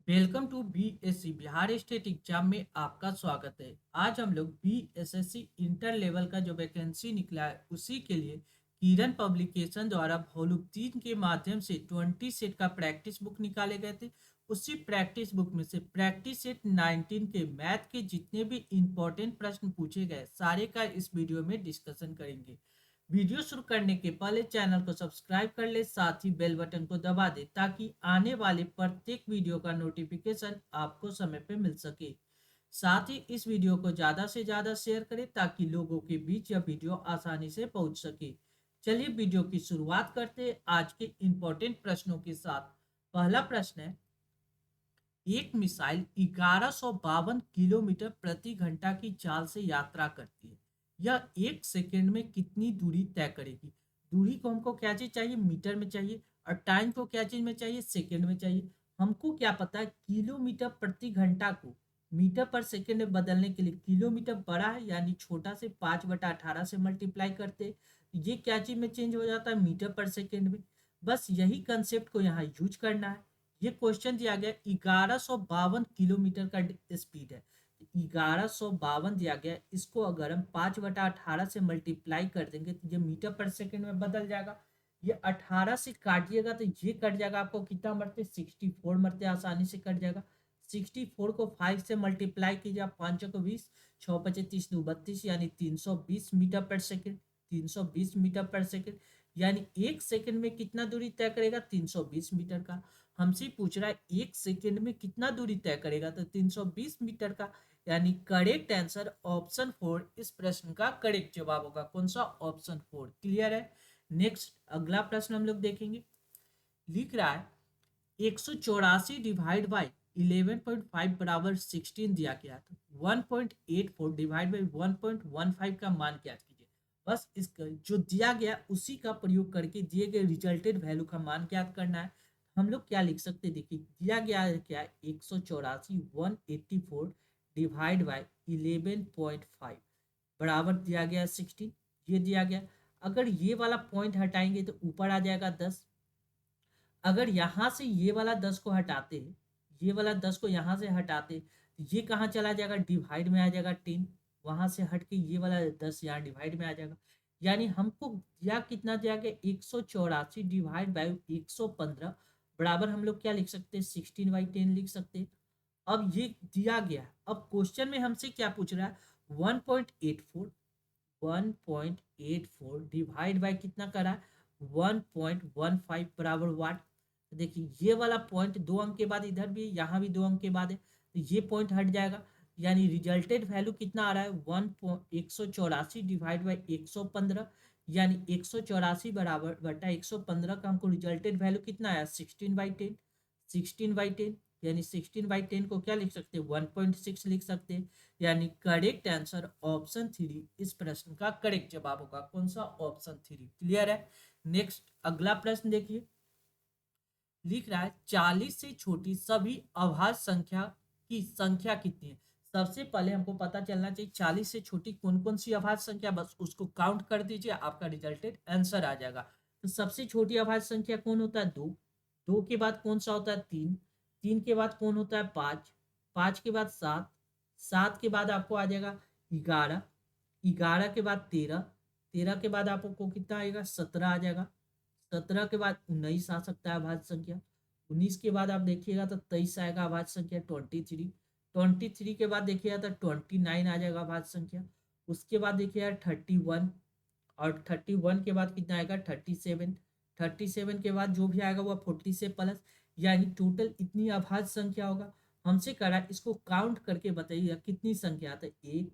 Welcome to BSC Bihar state exam में आपका स्वागत है। आज हम लोग बीएसएससी इंटर लेवल का जो वैकेंसी निकला है उसी के लिए किरण पब्लिकेशन द्वारा वॉल्यूम 3 के माध्यम से 20 सेट का प्रैक्टिस बुक निकाले गए थे। उसी प्रैक्टिस बुक में से प्रैक्टिस सेट 19 के मैथ के जितने भी इंपॉर्टेंट प्रश्न पूछे गए सारे का इस वीडियो में डिस्कशन करेंगे। वीडियो शुरू करने के पहले चैनल को सब्सक्राइब कर ले, साथ ही बेल बटन को दबा दे ताकि आने वाले प्रत्येक वीडियो का नोटिफिकेशन आपको समय पे मिल सके। साथ ही इस वीडियो को ज़्यादा से ज़्यादा शेयर करें ताकि लोगों के बीच यह वीडियो आसानी से पहुंच सके। चलिए वीडियो की शुरुआत करते हैं आज के इम्पोर्टेंट प्रश्नों के साथ। पहला प्रश्न है, एक मिसाइल 1152 किलोमीटर प्रति घंटा की चाल से यात्रा करती है। यह एक सेकंड में कितनी दूरी तय करेगी? दूरी को हमको क्या चीज चाहिए? मीटर में चाहिए। और टाइम को क्या चीज में चाहिए? सेकंड में चाहिए। हमको क्या पता है किलोमीटर प्रति घंटा को मीटर पर सेकंड में बदलने के लिए किलोमीटर बड़ा है यानी छोटा से 5/18 से मल्टीप्लाई करते, ये क्या चीज में चेंज हो जाता है? मीटर पर सेकंड में। बस यही कंसेप्ट को यहाँ यूज करना है। ये क्वेश्चन दिया गया 1152 किलोमीटर का स्पीड है। 1152 दिया गया, इसको अगर हम 5/18 से मल्टीप्लाई कर देंगे तो ये मीटर पर सेकंड में बदल जाएगा। ये 18 से काटिएगा तो ये कट जाएगा, आपको कितना मरते? 64 मरते, आसानी से कट जाएगा। 64 को 5 से मल्टीप्लाई कीजिए आप, 5 को 20, 6 पचे 30 2 32 यानी 320 मीटर पर सेकंड। 320 मीटर पर सेकंड यानी एक सेकंड में कितना दूरी तय करेगा? 320 मीटर का। हमसे पूछ रहा है एक सेकंड में कितना दूरी तय करेगा, तो 320 मीटर का। यानी करेक्ट आंसर ऑप्शन 4 इस प्रश्न का करेक्ट जवाब होगा। कौन सा? ऑप्शन 4। क्लियर है। नेक्स्ट अगला प्रश्न हम लोग देखेंगे। लिख रहा है 184 डिवाइड बाई 11.5 बराबर 16 दिया गया था। 1.84 डिवाइड बाई 1.15 का मान ज्ञात कीजिए। बस इसका जो दिया गया उसी का प्रयोग करके दिए गए रिजल्टेड वैल्यू का मान ज्ञात करना है। हम लोग क्या लिख सकते हैं? देखिए दिया गया है क्या? 184 184 डिवाइड बाई 11.5 बराबर दिया गया 16। ये दिया गया, अगर ये वाला पॉइंट हटाएंगे तो ऊपर आ जाएगा 10। अगर यहाँ से ये वाला 10 को हटाते, ये वाला 10 को यहाँ से हटाते तो ये कहाँ चला जाएगा? डिवाइड में आ जाएगा 10। वहां से हट के ये वाला 10 यहाँ डिवाइड में आ जाएगा। यानी हमको दिया कितना दिया गया? 184 डिवाइड बाई 115 बराबर हम लोग क्या लिख सकते हैं? 16/10 लिख सकते हैं। अब ये दिया गया, अब क्वेश्चन में हमसे क्या पूछ रहा है? 1.84 1.84 डिवाइड बाय कितना करा है? 1.15 बराबर वाट। देखिए ये वाला पॉइंट 2 अंक के बाद इधर भी, यहाँ भी 2 अंक के बाद है, तो ये पॉइंट हट जाएगा। यानी रिजल्टेड वैल्यू कितना आ रहा है? 184 डिवाइड बाई 115 यानी 184 बराबर बटा 115 का हमको रिजल्टेड वैल्यू कितना आया? 16/10। 16/10 यानी 16/10 को क्या लिख सकते हैं? 1.6 लिख सकते हैं। यानी करेक्ट आंसर ऑप्शन 3 इस प्रश्न का करेक्ट जवाब होगा। कौन सा? ऑप्शन 3। क्लियर है। नेक्स्ट अगला प्रश्न देखिए। लिख रहा है 40 से छोटी सभी अभाज्य संख्या की संख्या कितनी है? सबसे पहले हमको पता चलना चाहिए 40 से छोटी कौन कौन सी अभाज्य संख्या, बस उसको काउंट कर दीजिए, आपका रिजल्टेड आंसर आ जाएगा। तो सबसे छोटी अभाज्य संख्या कौन होता है? 2। 2 के बाद कौन सा होता है? 3। 3 के बाद कौन होता है? 5। 5 के बाद 7। 7 के बाद आपको आ जाएगा 11। 11 के बाद 13। 13 के बाद आपको कितना आएगा? 17 आ जाएगा। 17 के बाद 19 आ सकता है अभाज्य संख्या। 19 के बाद आप देखिएगा तो 23 आएगा अभाज्य संख्या। 23। 23 के बाद देखिएगा तो 29 आ जाएगा अभाज्य संख्या। उसके बाद देखिएगा 31। और 31 के बाद कितना आएगा? 37। 37 के बाद जो भी आएगा वह 40 से प्लस, यानी टोटल इतनी अभाज्य संख्या होगा। हमसे करा इसको काउंट करके बताइएगा कितनी संख्या आता है? 1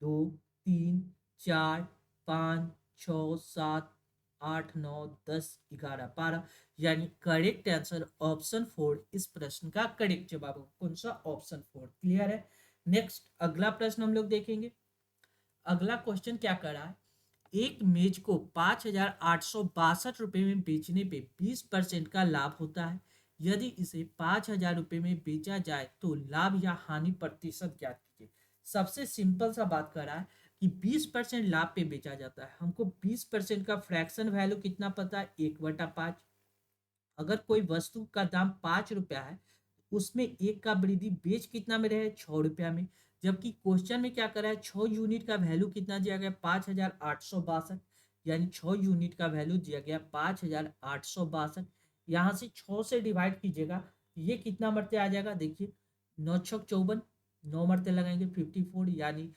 2 3 4 5 6 7 8 9 10 11 12 यानी करेक्ट आंसर ऑप्शन 4 इस प्रश्न का करेक्ट जवाब होगा। कौन सा? ऑप्शन 4। क्लियर है। नेक्स्ट अगला प्रश्न हम लोग देखेंगे। अगला क्वेश्चन क्या कर रहा है? एक मेज को 5,862 रुपये में बेचने पे 20% का लाभ होता है। यदि इसे 5,000 रुपये में बेचा जाए तो लाभ या हानि प्रतिशत ज्ञात कीजिए। सबसे सिंपल सा बात कर रहा है कि 20% लाभ पे बेचा जाता है। हमको 20% का फ्रैक्शन वैल्यू कितना पता है? 1/5। अगर कोई वस्तु का दाम 5 रुपया है, उसमें एक का वृद्धि बेच कितना में रहे 6 रुपया में, जबकि क्वेश्चन में क्या करा है 6 यूनिट का वैल्यू कितना दिया गया 5,862, यानी 6 यूनिट का वैल्यू दिया गया 5,862। यहाँ से 6 से डिवाइड कीजिएगा, ये कितना मरते आ जाएगा देखिए, 9 छक 54, 9 मरते लगाएंगे 54, यानी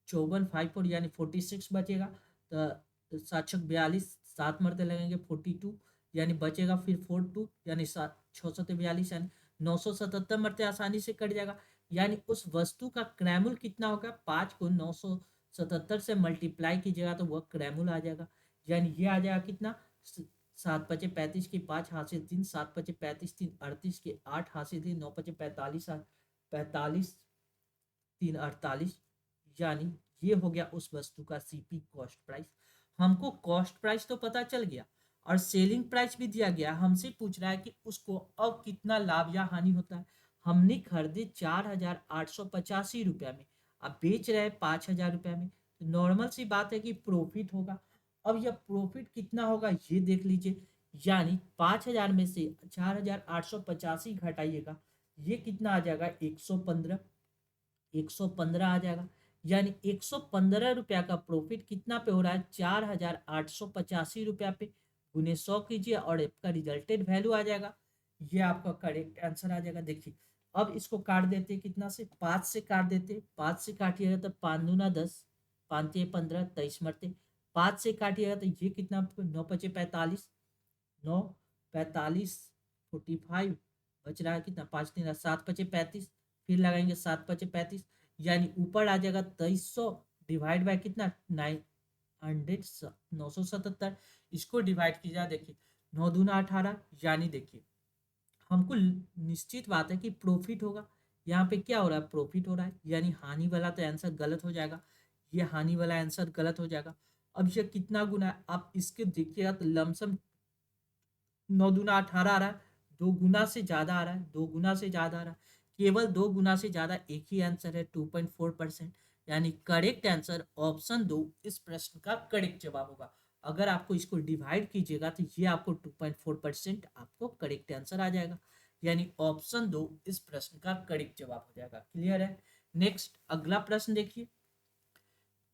54 यानी 46 बचेगा। तो 7 छक 42, 7 मरते लगेंगे 42, यानी बचेगा फिर 42, यानी 7 6 7 42, यानी 977 मरते आसानी से कट जाएगा। यानी उस वस्तु का क्रैमुल कितना होगा, 5 को 977 से मल्टीप्लाई कीजिएगा तो वह क्रैमुल आ जाएगा। यानी ये आ जाएगा कितना, 7 × 5 = 35 के 5 हासिल 3, 7 × 5 = 35, 3 × 38 के 8 हासिल 3, 9 × 5 = 45, 45 3 × 48, यानी ये हो गया उस वस्तु का सीपी कॉस्ट प्राइस। हमको कॉस्ट प्राइस तो पता चल गया और सेलिंग प्राइस भी दिया गया, हमसे पूछ रहा है कि उसको अब कितना लाभ या हानि होता है। हमने खरीदे 4,885 रुपया में, अब बेच रहे हैं 5,000 रुपया में, तो नॉर्मल सी बात है कि प्रॉफिट होगा। अब यह प्रॉफिट कितना होगा ये देख लीजिए, यानी 5,000 में से 4,885 घटाइएगा, ये कितना आ जाएगा 115, 115 आ जाएगा। यानी 115 रुपया का प्रॉफिट कितना पे हो रहा है, 4,885 रुपया पे, गुने 100 कीजिए और आपका रिजल्टेड वैल्यू आ जाएगा। ये आपका करेक्ट आंसर आ जाएगा। देखिए अब इसको काट देते कितना से, 5 से काट देते, 5 से काटिएगा तो 5 दूना 10, 5 तिया 15, 23 मरते, 5 से काटिएगा तो ये कितना, 9 × 5 = 45, 9 45 45, बच रहा है कितना, 5 3 7 × 5 = 35, फिर लगाएंगे 7 × 5 = 35, यानी ऊपर आ जाएगा 2300 डिवाइड बाय कितना, 977। इसको डिवाइड कीजिए, देखिए 9 दूना 18, यानी देखिए हमको निश्चित बात है कि प्रॉफिट होगा। यहाँ पे क्या हो रहा है, प्रॉफिट हो रहा है, यानी हानि वाला तो आंसर गलत हो जाएगा, ये हानि वाला आंसर गलत हो जाएगा। अब ये कितना गुना है, आप इसके देखिएगा तो लमसम 9 दूना 18 आ रहा है, 2 गुना से ज्यादा आ रहा है, 2 गुना से ज्यादा आ रहा है, केवल 2 गुना से ज्यादा एक ही आंसर है 2.4%, यानी करेक्ट आंसर ऑप्शन 2 इस प्रश्न का करेक्ट जवाब होगा। अगर आपको इसको डिवाइड कीजिएगा तो ये आपको 2.4% आपको करेक्ट आंसर आ जाएगा, यानी ऑप्शन 2 इस प्रश्न का करेक्ट जवाब हो जाएगा। क्लियर है। नेक्स्ट अगला प्रश्न देखिए,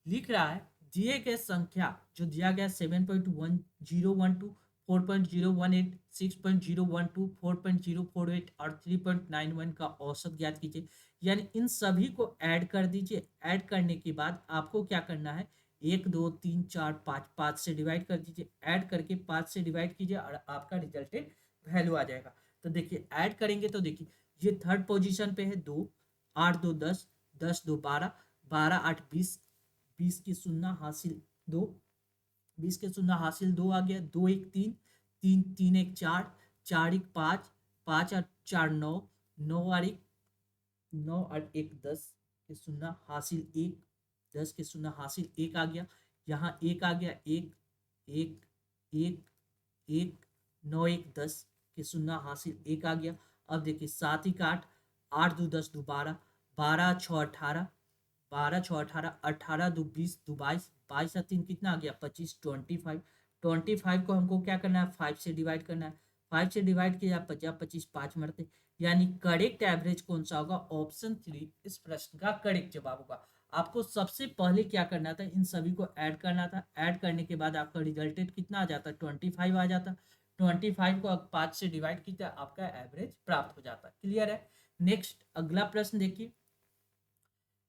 लिख रहा है दिए गए संख्या जो दिया गया 7.1012, 4.018, 6.012, 4.048 और 3.91 का औसत ज्ञात कीजिए। यानी इन सभी को ऐड कर दीजिए, ऐड करने के बाद आपको क्या करना है, 1 2 3 4 5, 5 से डिवाइड कर दीजिए, ऐड करके 5 से डिवाइड कीजिए और आपका रिजल्टेड वैल्यू आ जाएगा। तो देखिए ऐड करेंगे तो देखिए ये थर्ड पोजीशन पे है 2, 8 2 10, 10 2 12, 12 8 20, 20 की शून्य हासिल 2, 20 के शून्य हासिल 2 आ गया, 2 1 3, 3 3 1 4, 4 1 5, 5 और 4 9, 9 और 1 9 और 1 10 के शून्य हासिल 1, 10 के शून्य हासिल 1 आ गया, यहाँ 1 आ गया, 1 1 1 1, 9 1 10 के शून्य हासिल 1 आ गया। अब देखिए 7 1 8, 8 2 10 2 12, 12 6 18, 12 6 18, 18 2 20 2 22, 22 या 3 कितना आ गया 25, 25, 25 को हमको क्या करना है 5 से डिवाइड करना है, 5 से डिवाइड किया 50 25 5 मरते, यानी करेक्ट एवरेज कौन सा होगा, ऑप्शन 3 इस प्रश्न का करेक्ट जवाब होगा। आपको सबसे पहले क्या करना था, इन सभी को ऐड करना था, ऐड करने के बाद आपका रिजल्टेड कितना आ जाता, 25 आ जाता, 25 को 5 से डिवाइड किया आपका एवरेज प्राप्त हो जाता। क्लियर है। नेक्स्ट अगला प्रश्न देखिए,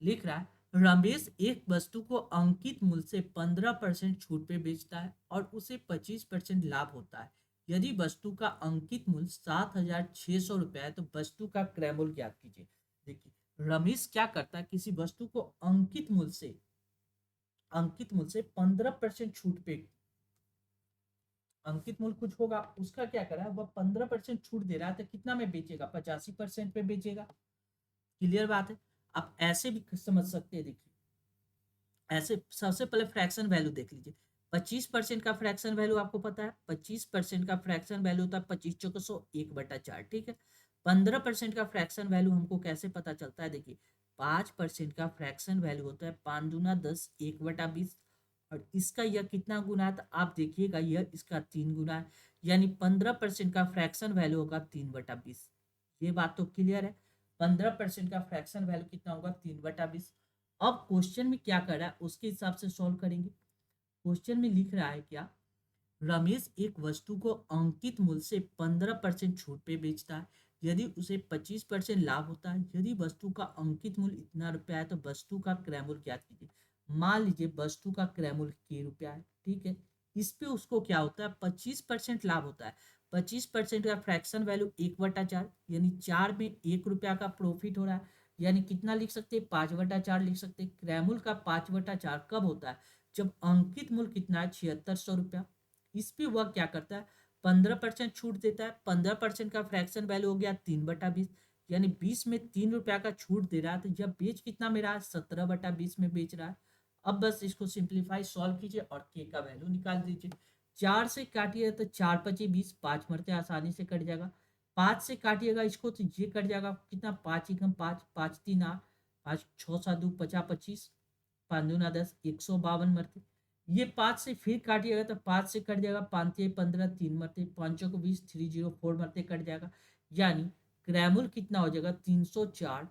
लिख रहा है रमेश एक वस्तु को अंकित मूल्य से 15% छूट पे बेचता है और उसे 25% लाभ होता है। यदि वस्तु का अंकित मूल्य 7,600 रुपया है तो वस्तु का क्रय मूल्य ज्ञात कीजिए। देखिए रमेश क्या करता है, किसी वस्तु को अंकित मूल्य से 15% छूट पे, अंकित मूल्य कुछ होगा उसका क्या करा है, वह 15% छूट दे रहा है तो कितना में बेचेगा, 85% पे बेचेगा। क्लियर बात है। आप ऐसे भी समझ सकते हैं। देखिए ऐसे सबसे पहले फ्रैक्शन वैल्यू देख लीजिए, 25% का फ्रैक्शन वैल्यू आपको पता है, 25% का फ्रैक्शन वैल्यू होता है 25 × 1/4, ठीक है। 15% का फ्रैक्शन वैल्यू हमको कैसे पता चलता है, देखिए 5% का फ्रैक्शन वैल्यू होता है 5 दूना 10, 1/20, और इसका यह कितना गुना है, तो आप देखिएगा यह इसका 3 गुना है, यानी 15% का फ्रैक्शन वैल्यू होगा 3/20, ये बात तो क्लियर है। 15% का फ्रैक्शन वैल्यू कितना होगा, 3/20। अब क्वेश्चन में क्या कर रहा है उसके हिसाब से सॉल्व करेंगे। क्वेश्चन में लिख रहा है क्या, रमेश एक वस्तु को अंकित मूल्य से 15% छूट पे बेचता है। यदि उसे 25% लाभ होता है, यदि वस्तु का अंकित मूल्य इतना रुपया है तो वस्तु का क्रय मूल्य ज्ञात कीजिए। मान लीजिए वस्तु का क्रय मूल्य के रुपया है, ठीक है। इस पे उसको क्या होता है, 25% लाभ होता है। 25% का फ्रैक्शन वैल्यू 1/4, यानी 4 में 1 रुपया का प्रॉफिट हो रहा है। यानी कितना लिख सकते हैं, 5/4 लिख सकते हैं। क्रय मूल्य का 5/4 कब होता है, जब अंकित मूल्य कितना है, 7600 रुपया। इस पे वह क्या करता है, 15% छूट देता है। 15% का फ्रैक्शन वैल्यू हो गया 3/20, यानी 20 में 3 रुपया का छूट दे रहा है। तो जब बेच कितना में रहा है, 17/20 में बेच रहा है। अब बस इसको सिंप्लीफाई सॉल्व कीजिए और के का वैल्यू निकाल दीजिए। 4 से काटिए तो 4×5 = 20, 5 मरते आसानी से कट जाएगा। 5 से काटिएगा इसको तो ये कट जाएगा कितना, 5×1 = 5, 5×3 = 8, 5 6 7 2 50 25, 5×2 = 10, 152 मरते। ये 5 से फिर काटिएगा तो 5 से कट जाएगा, 5×3 = 15, 3 मरते, 5×20 = 304 मरते कट जाएगा। यानी क्रैमुल कितना हो जाएगा, 304,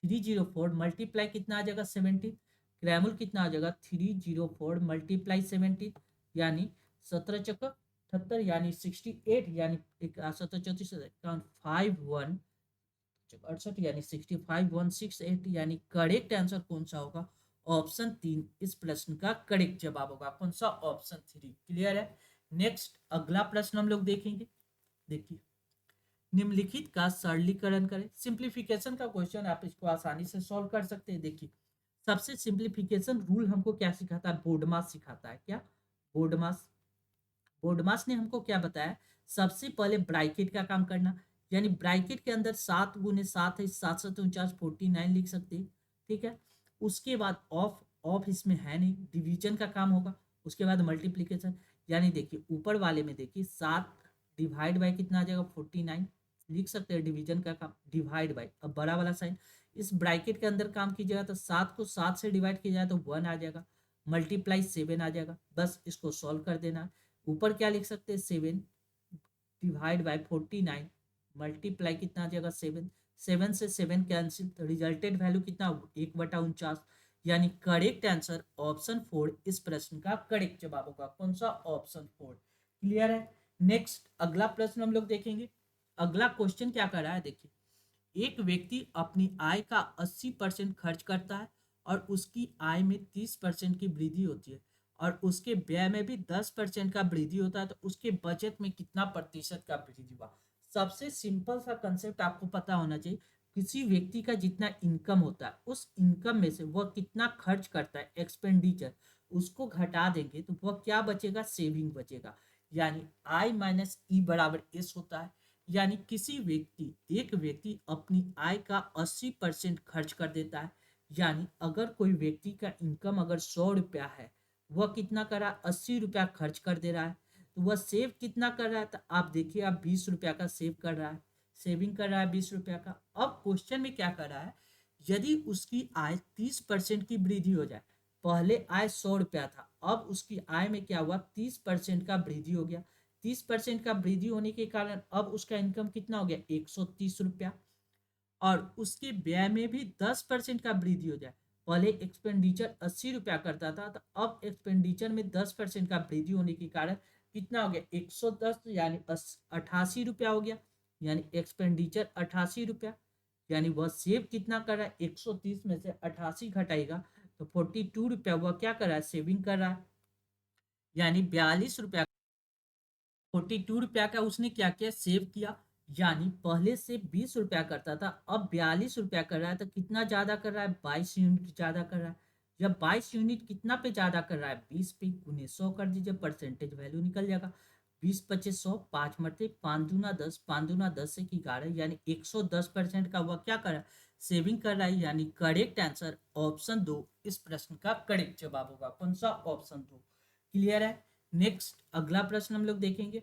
304 मल्टीप्लाई कितना आ जाएगा, 70। क्रैमुल कितना आ जाएगा, 304 मल्टीप्लाई 70, यानी 17×4 = 78, यानी 68, यानी 17×34 = 51 68, यानी 65168, यानी करेक्ट आंसर कौन सा होगा, ऑप्शन 3 इस प्रश्न का करेक्ट जवाब होगा। कौन सा, ऑप्शन 3। क्लियर है। नेक्स्ट अगला प्रश्न हम लोग देखेंगे। देखिए, निम्नलिखित का सरलीकरण करें। सिंप्लीफिकेशन का क्वेश्चन, आप इसको आसानी से सॉल्व कर सकते हैं। देखिए, सबसे सिंप्लीफिकेशन रूल हमको क्या सिखाता है, बोर्डमास सिखाता है। क्या, बोर्डमास। बोर्डमास ने हमको क्या बताया, सबसे पहले ब्रैकेट का काम करना। यानी ब्रैकेट के अंदर 7×7 है, 7×7 = 49 लिख सकते हैं, ठीक है। उसके बाद ऑफ, ऑफ इसमें है नहीं, डिवीजन का काम होगा। उसके बाद मल्टीप्लीकेशन, यानी देखिए ऊपर वाले में देखिए 7 डिवाइड बाई कितना आ जाएगा, 49 लिख सकते हैं। डिवीजन का काम, डिवाइड बाई, अब बड़ा वाला साइन इस ब्रैकेट के अंदर काम कीजिएगा तो 7 को 7 से डिवाइड किया जाए तो 1 आ जाएगा, मल्टीप्लाई 7 आ जाएगा। बस इसको सॉल्व कर देना है। ऊपर क्या लिख सकते हैं, 7 डिवाइड बाई 49 मल्टीप्लाई कितना आ जाएगा, 7। 7 से 7 कैंसिल, तो रिजल्टेड वैल्यू कितना, 1/49। यानी करेक्ट आंसर ऑप्शन 4 इस प्रश्न का करेक्ट जवाब होगा। कौन सा, ऑप्शन 4। क्लियर है। नेक्स्ट अगला प्रश्न हम लोग देखेंगे। अगला क्वेश्चन क्या कर रहा है, देखिए, एक व्यक्ति अपनी आय का 80% खर्च करता है और उसकी आय में 30% की वृद्धि होती है, और उसके व्यय में भी 10% का वृद्धि होता है, तो उसके बजट में कितना प्रतिशत का वृद्धि हुआ। सबसे सिंपल सा कंसेप्ट आपको पता होना चाहिए। किसी व्यक्ति का जितना इनकम होता है, उस इनकम में से वह कितना खर्च करता है, एक्सपेंडिचर, उसको घटा देंगे तो वह क्या बचेगा, सेविंग बचेगा। यानी आई माइनस ई बराबर एस होता है। यानी किसी व्यक्ति, एक व्यक्ति अपनी आय का 80% खर्च कर देता है। यानी अगर कोई व्यक्ति का इनकम अगर 100 रुपया है, वह कितना कर रहा है, 80 रुपया खर्च कर दे रहा है। तो वह सेव कितना कर रहा है, तो आप देखिए, आप 20 रुपया का सेव कर रहा है, सेविंग कर रहा है 20 रुपया का। अब क्वेश्चन में क्या कर रहा है, यदि उसकी आय 30% की वृद्धि हो जाए, पहले आय 100 रुपया था, अब उसकी आय में क्या हुआ, 30% का वृद्धि हो गया। 30% का वृद्धि होने के कारण अब उसका इनकम कितना हो गया, 130 रुपया। और उसके व्यय में भी 10% का वृद्धि हो जाए, पहले एक्सपेंडिचर 80 रुपया करता था, तो अब एक्सपेंडिचर में 10% का वृद्धि होने के कारण कितना हो गया, 110, यानी 88 रुपया हो गया। यानी एक्सपेंडिचर 88 रुपया। यानी वह सेव कितना कर रहा है, 130 में से 88 घटाएगा तो 42 रुपया वह क्या कर रहा है, सेविंग कर रहा है। यानी 42 रुपया, 42 रुपया का उसने क्या किया, सेव किया। यानी पहले से 20 रुपया करता था, अब 42 रुपया कर रहा है, तो कितना ज्यादा कर रहा है, 22 यूनिट ज्यादा कर रहा है। जब 22 यूनिट कितना पे ज्यादा कर रहा है, 20 पे, गुने 100 कर दीजिए, परसेंटेज वैल्यू निकल जाएगा। 20×25 = 100, 5 मरते, 5×2 = 10, 5×2 = 10 से 11, यानी 110% का वह क्या कर रहा है, सेविंग कर रहा है। यानी करेक्ट आंसर ऑप्शन 2 इस प्रश्न का करेक्ट जवाब होगा। कौन सा, ऑप्शन 2। क्लियर है। नेक्स्ट अगला प्रश्न हम लोग देखेंगे।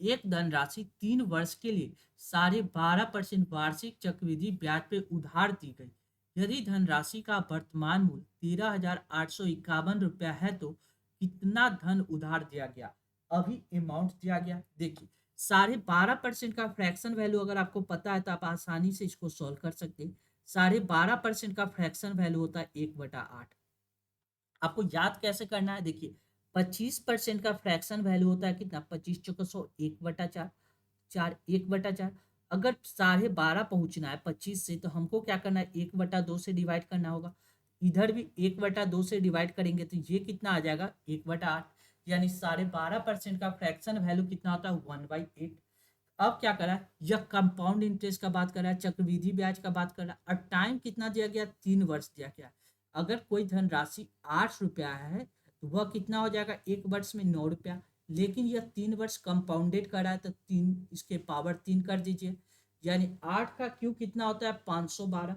एक धनराशि 3 वर्ष के लिए 12.5% वार्षिक चक्रवृद्धि ब्याज पे उधार दी गई। यदि धनराशि का वर्तमान मूल्य 13,851 रुपया है तो कितना धन उधार दिया गया, अभी अमाउंट दिया गया। देखिए, 12.5% का फ्रैक्शन वैल्यू अगर आपको पता है तो आप आसानी से इसको सॉल्व कर सकते हैं। 12.5% का फ्रैक्शन वैल्यू होता है 1/8। आपको याद कैसे करना है, देखिए 25% का फ्रैक्शन वैल्यू होता है कितना, 25 चौको 100, 1/4, 1/4। अगर 12.5 पहुंचना है 25 से, तो हमको क्या करना है, 1/2 से डिवाइड करना होगा। इधर भी 1/2 से डिवाइड करेंगे तो ये कितना आ जाएगा, 1/8। यानी 12.5% का फ्रैक्शन वैल्यू कितना होता है, 1/8। अब क्या करा है, यह कंपाउंड इंटरेस्ट का बात कर रहा है, चक्रवृद्धि ब्याज का बात कर रहा है, और टाइम कितना दिया गया, 3 वर्ष दिया गया। अगर कोई धनराशि 8 रुपया है तो वह कितना हो जाएगा, 1 वर्ष में 9 रुपया। लेकिन यह 3 वर्ष कंपाउंडेड कर रहा है तो 3 कर दीजिए। यानी 8 का क्यू कितना होता है, 512।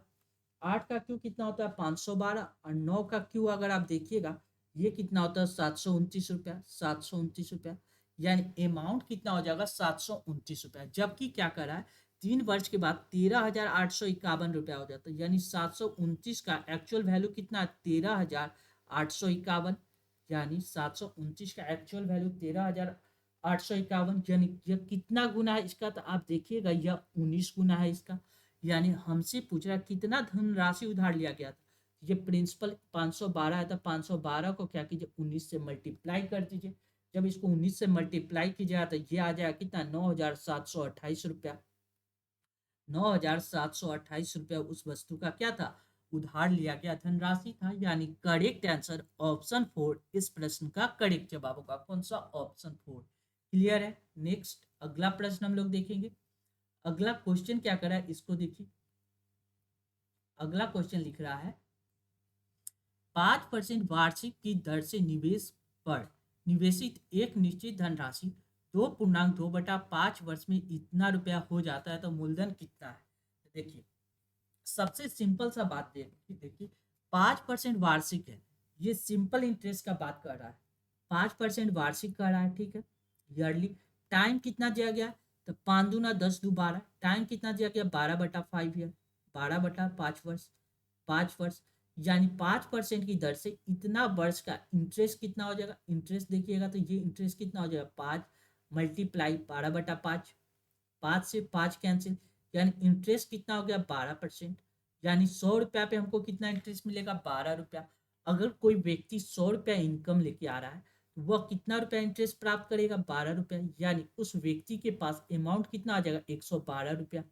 8 का क्यू कितना होता है, 512। और 9 का क्यू अगर आप देखिएगा, ये कितना होता है, 729 रुपया, 729 रुपया। यानी अमाउंट कितना हो जाएगा, 729 रुपया। जबकि क्या करा है, 3 वर्ष के बाद 13,851 रुपया हो जाता है। यानी 729 का एक्चुअल वैल्यू कितना है, 13,851। यानी 729 का एक्चुअल वैल्यू 13,851। यानी यह कितना गुना है इसका, तो आप देखिएगा यह 19 गुना है इसका। यानी हमसे पूछ रहा है कितना धनराशि उधार लिया गया था। ये प्रिंसिपल 512 है तो 512 को क्या कीजिए, 19 से मल्टीप्लाई कर दीजिए। जब इसको 19 से मल्टीप्लाई कीजिएगा तो ये आ जाएगा कितना, 9,728 रुपया। 9,728 रुपया उस वस्तु का क्या था, उधार लिया गया धनराशि था। यानी करेक्ट आंसर ऑप्शन 4 इस प्रश्न का करेक्ट जवाब होगा। कौन सा, ऑप्शन 4। क्लियर है। नेक्स्ट अगला प्रश्न हम लोग देखेंगे। अगला क्वेश्चन क्या करा है, इसको देखिए। अगला क्वेश्चन लिख रहा है, 5% वार्षिक की दर से निवेश पर निवेशित एक निश्चित धनराशि 2.2/5 वर्ष में इतना रुपया हो जाता है तो मूलधन कितना है। देखिए सबसे सिंपल सा बात देखिए 5% वार्षिक है, ये सिंपल इंटरेस्ट का बात कर रहा है। 5% वार्षिक कर रहा है, ठीक है, ईयरली। टाइम कितना दिया गया, तो 5×2 = 10, 12। टाइम कितना दिया गया, 12/5 ईयर, 12/5 वर्ष, 5 वर्ष। यानी 5% की दर से इतना वर्ष का इंटरेस्ट कितना हो जाएगा। इंटरेस्ट देखिएगा तो ये इंटरेस्ट कितना हो जाएगा, 5 × 12/5, 5 से 5 कैंसिल। यानी इंटरेस्ट कितना हो गया, 12%। यानी 100 रुपया पे हमको कितना इंटरेस्ट मिलेगा, 12 रुपया। अगर कोई व्यक्ति 100 रुपया इनकम लेके आ रहा है तो वह कितना रुपया इंटरेस्ट प्राप्त करेगा, 12 रुपया। यानी उस व्यक्ति के पास अमाउंट कितना आ जाएगा, 112 रुपया।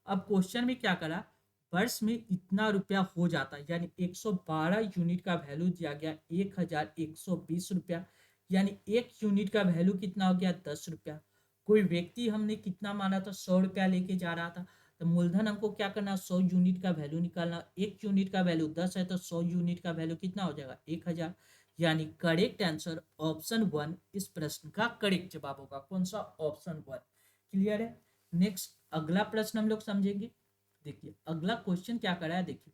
अब क्वेश्चन में क्या करा, वर्ष में इतना रुपया हो जाता है। यानी 112 यूनिट का वैल्यू दिया गया 1,120 रुपया। यानी एक यूनिट का वैल्यू कितना हो गया, 10 रुपया। कोई व्यक्ति हमने कितना माना था, 100 रुपया लेके जा रहा था। तो मूलधन हमको क्या करना, 100 यूनिट का वैल्यू निकालना। एक यूनिट का वैल्यू 10 है तो 100 यूनिट का वैल्यू कितना हो जाएगा, 1,000। यानी करेक्ट आंसर ऑप्शन 1 इस प्रश्न का करेक्ट जवाब होगा। कौन सा, ऑप्शन 1। क्लियर है। नेक्स्ट अगला प्रश्न हम लोग समझेंगे। देखिए अगला क्वेश्चन क्या कर रहा है, देखिए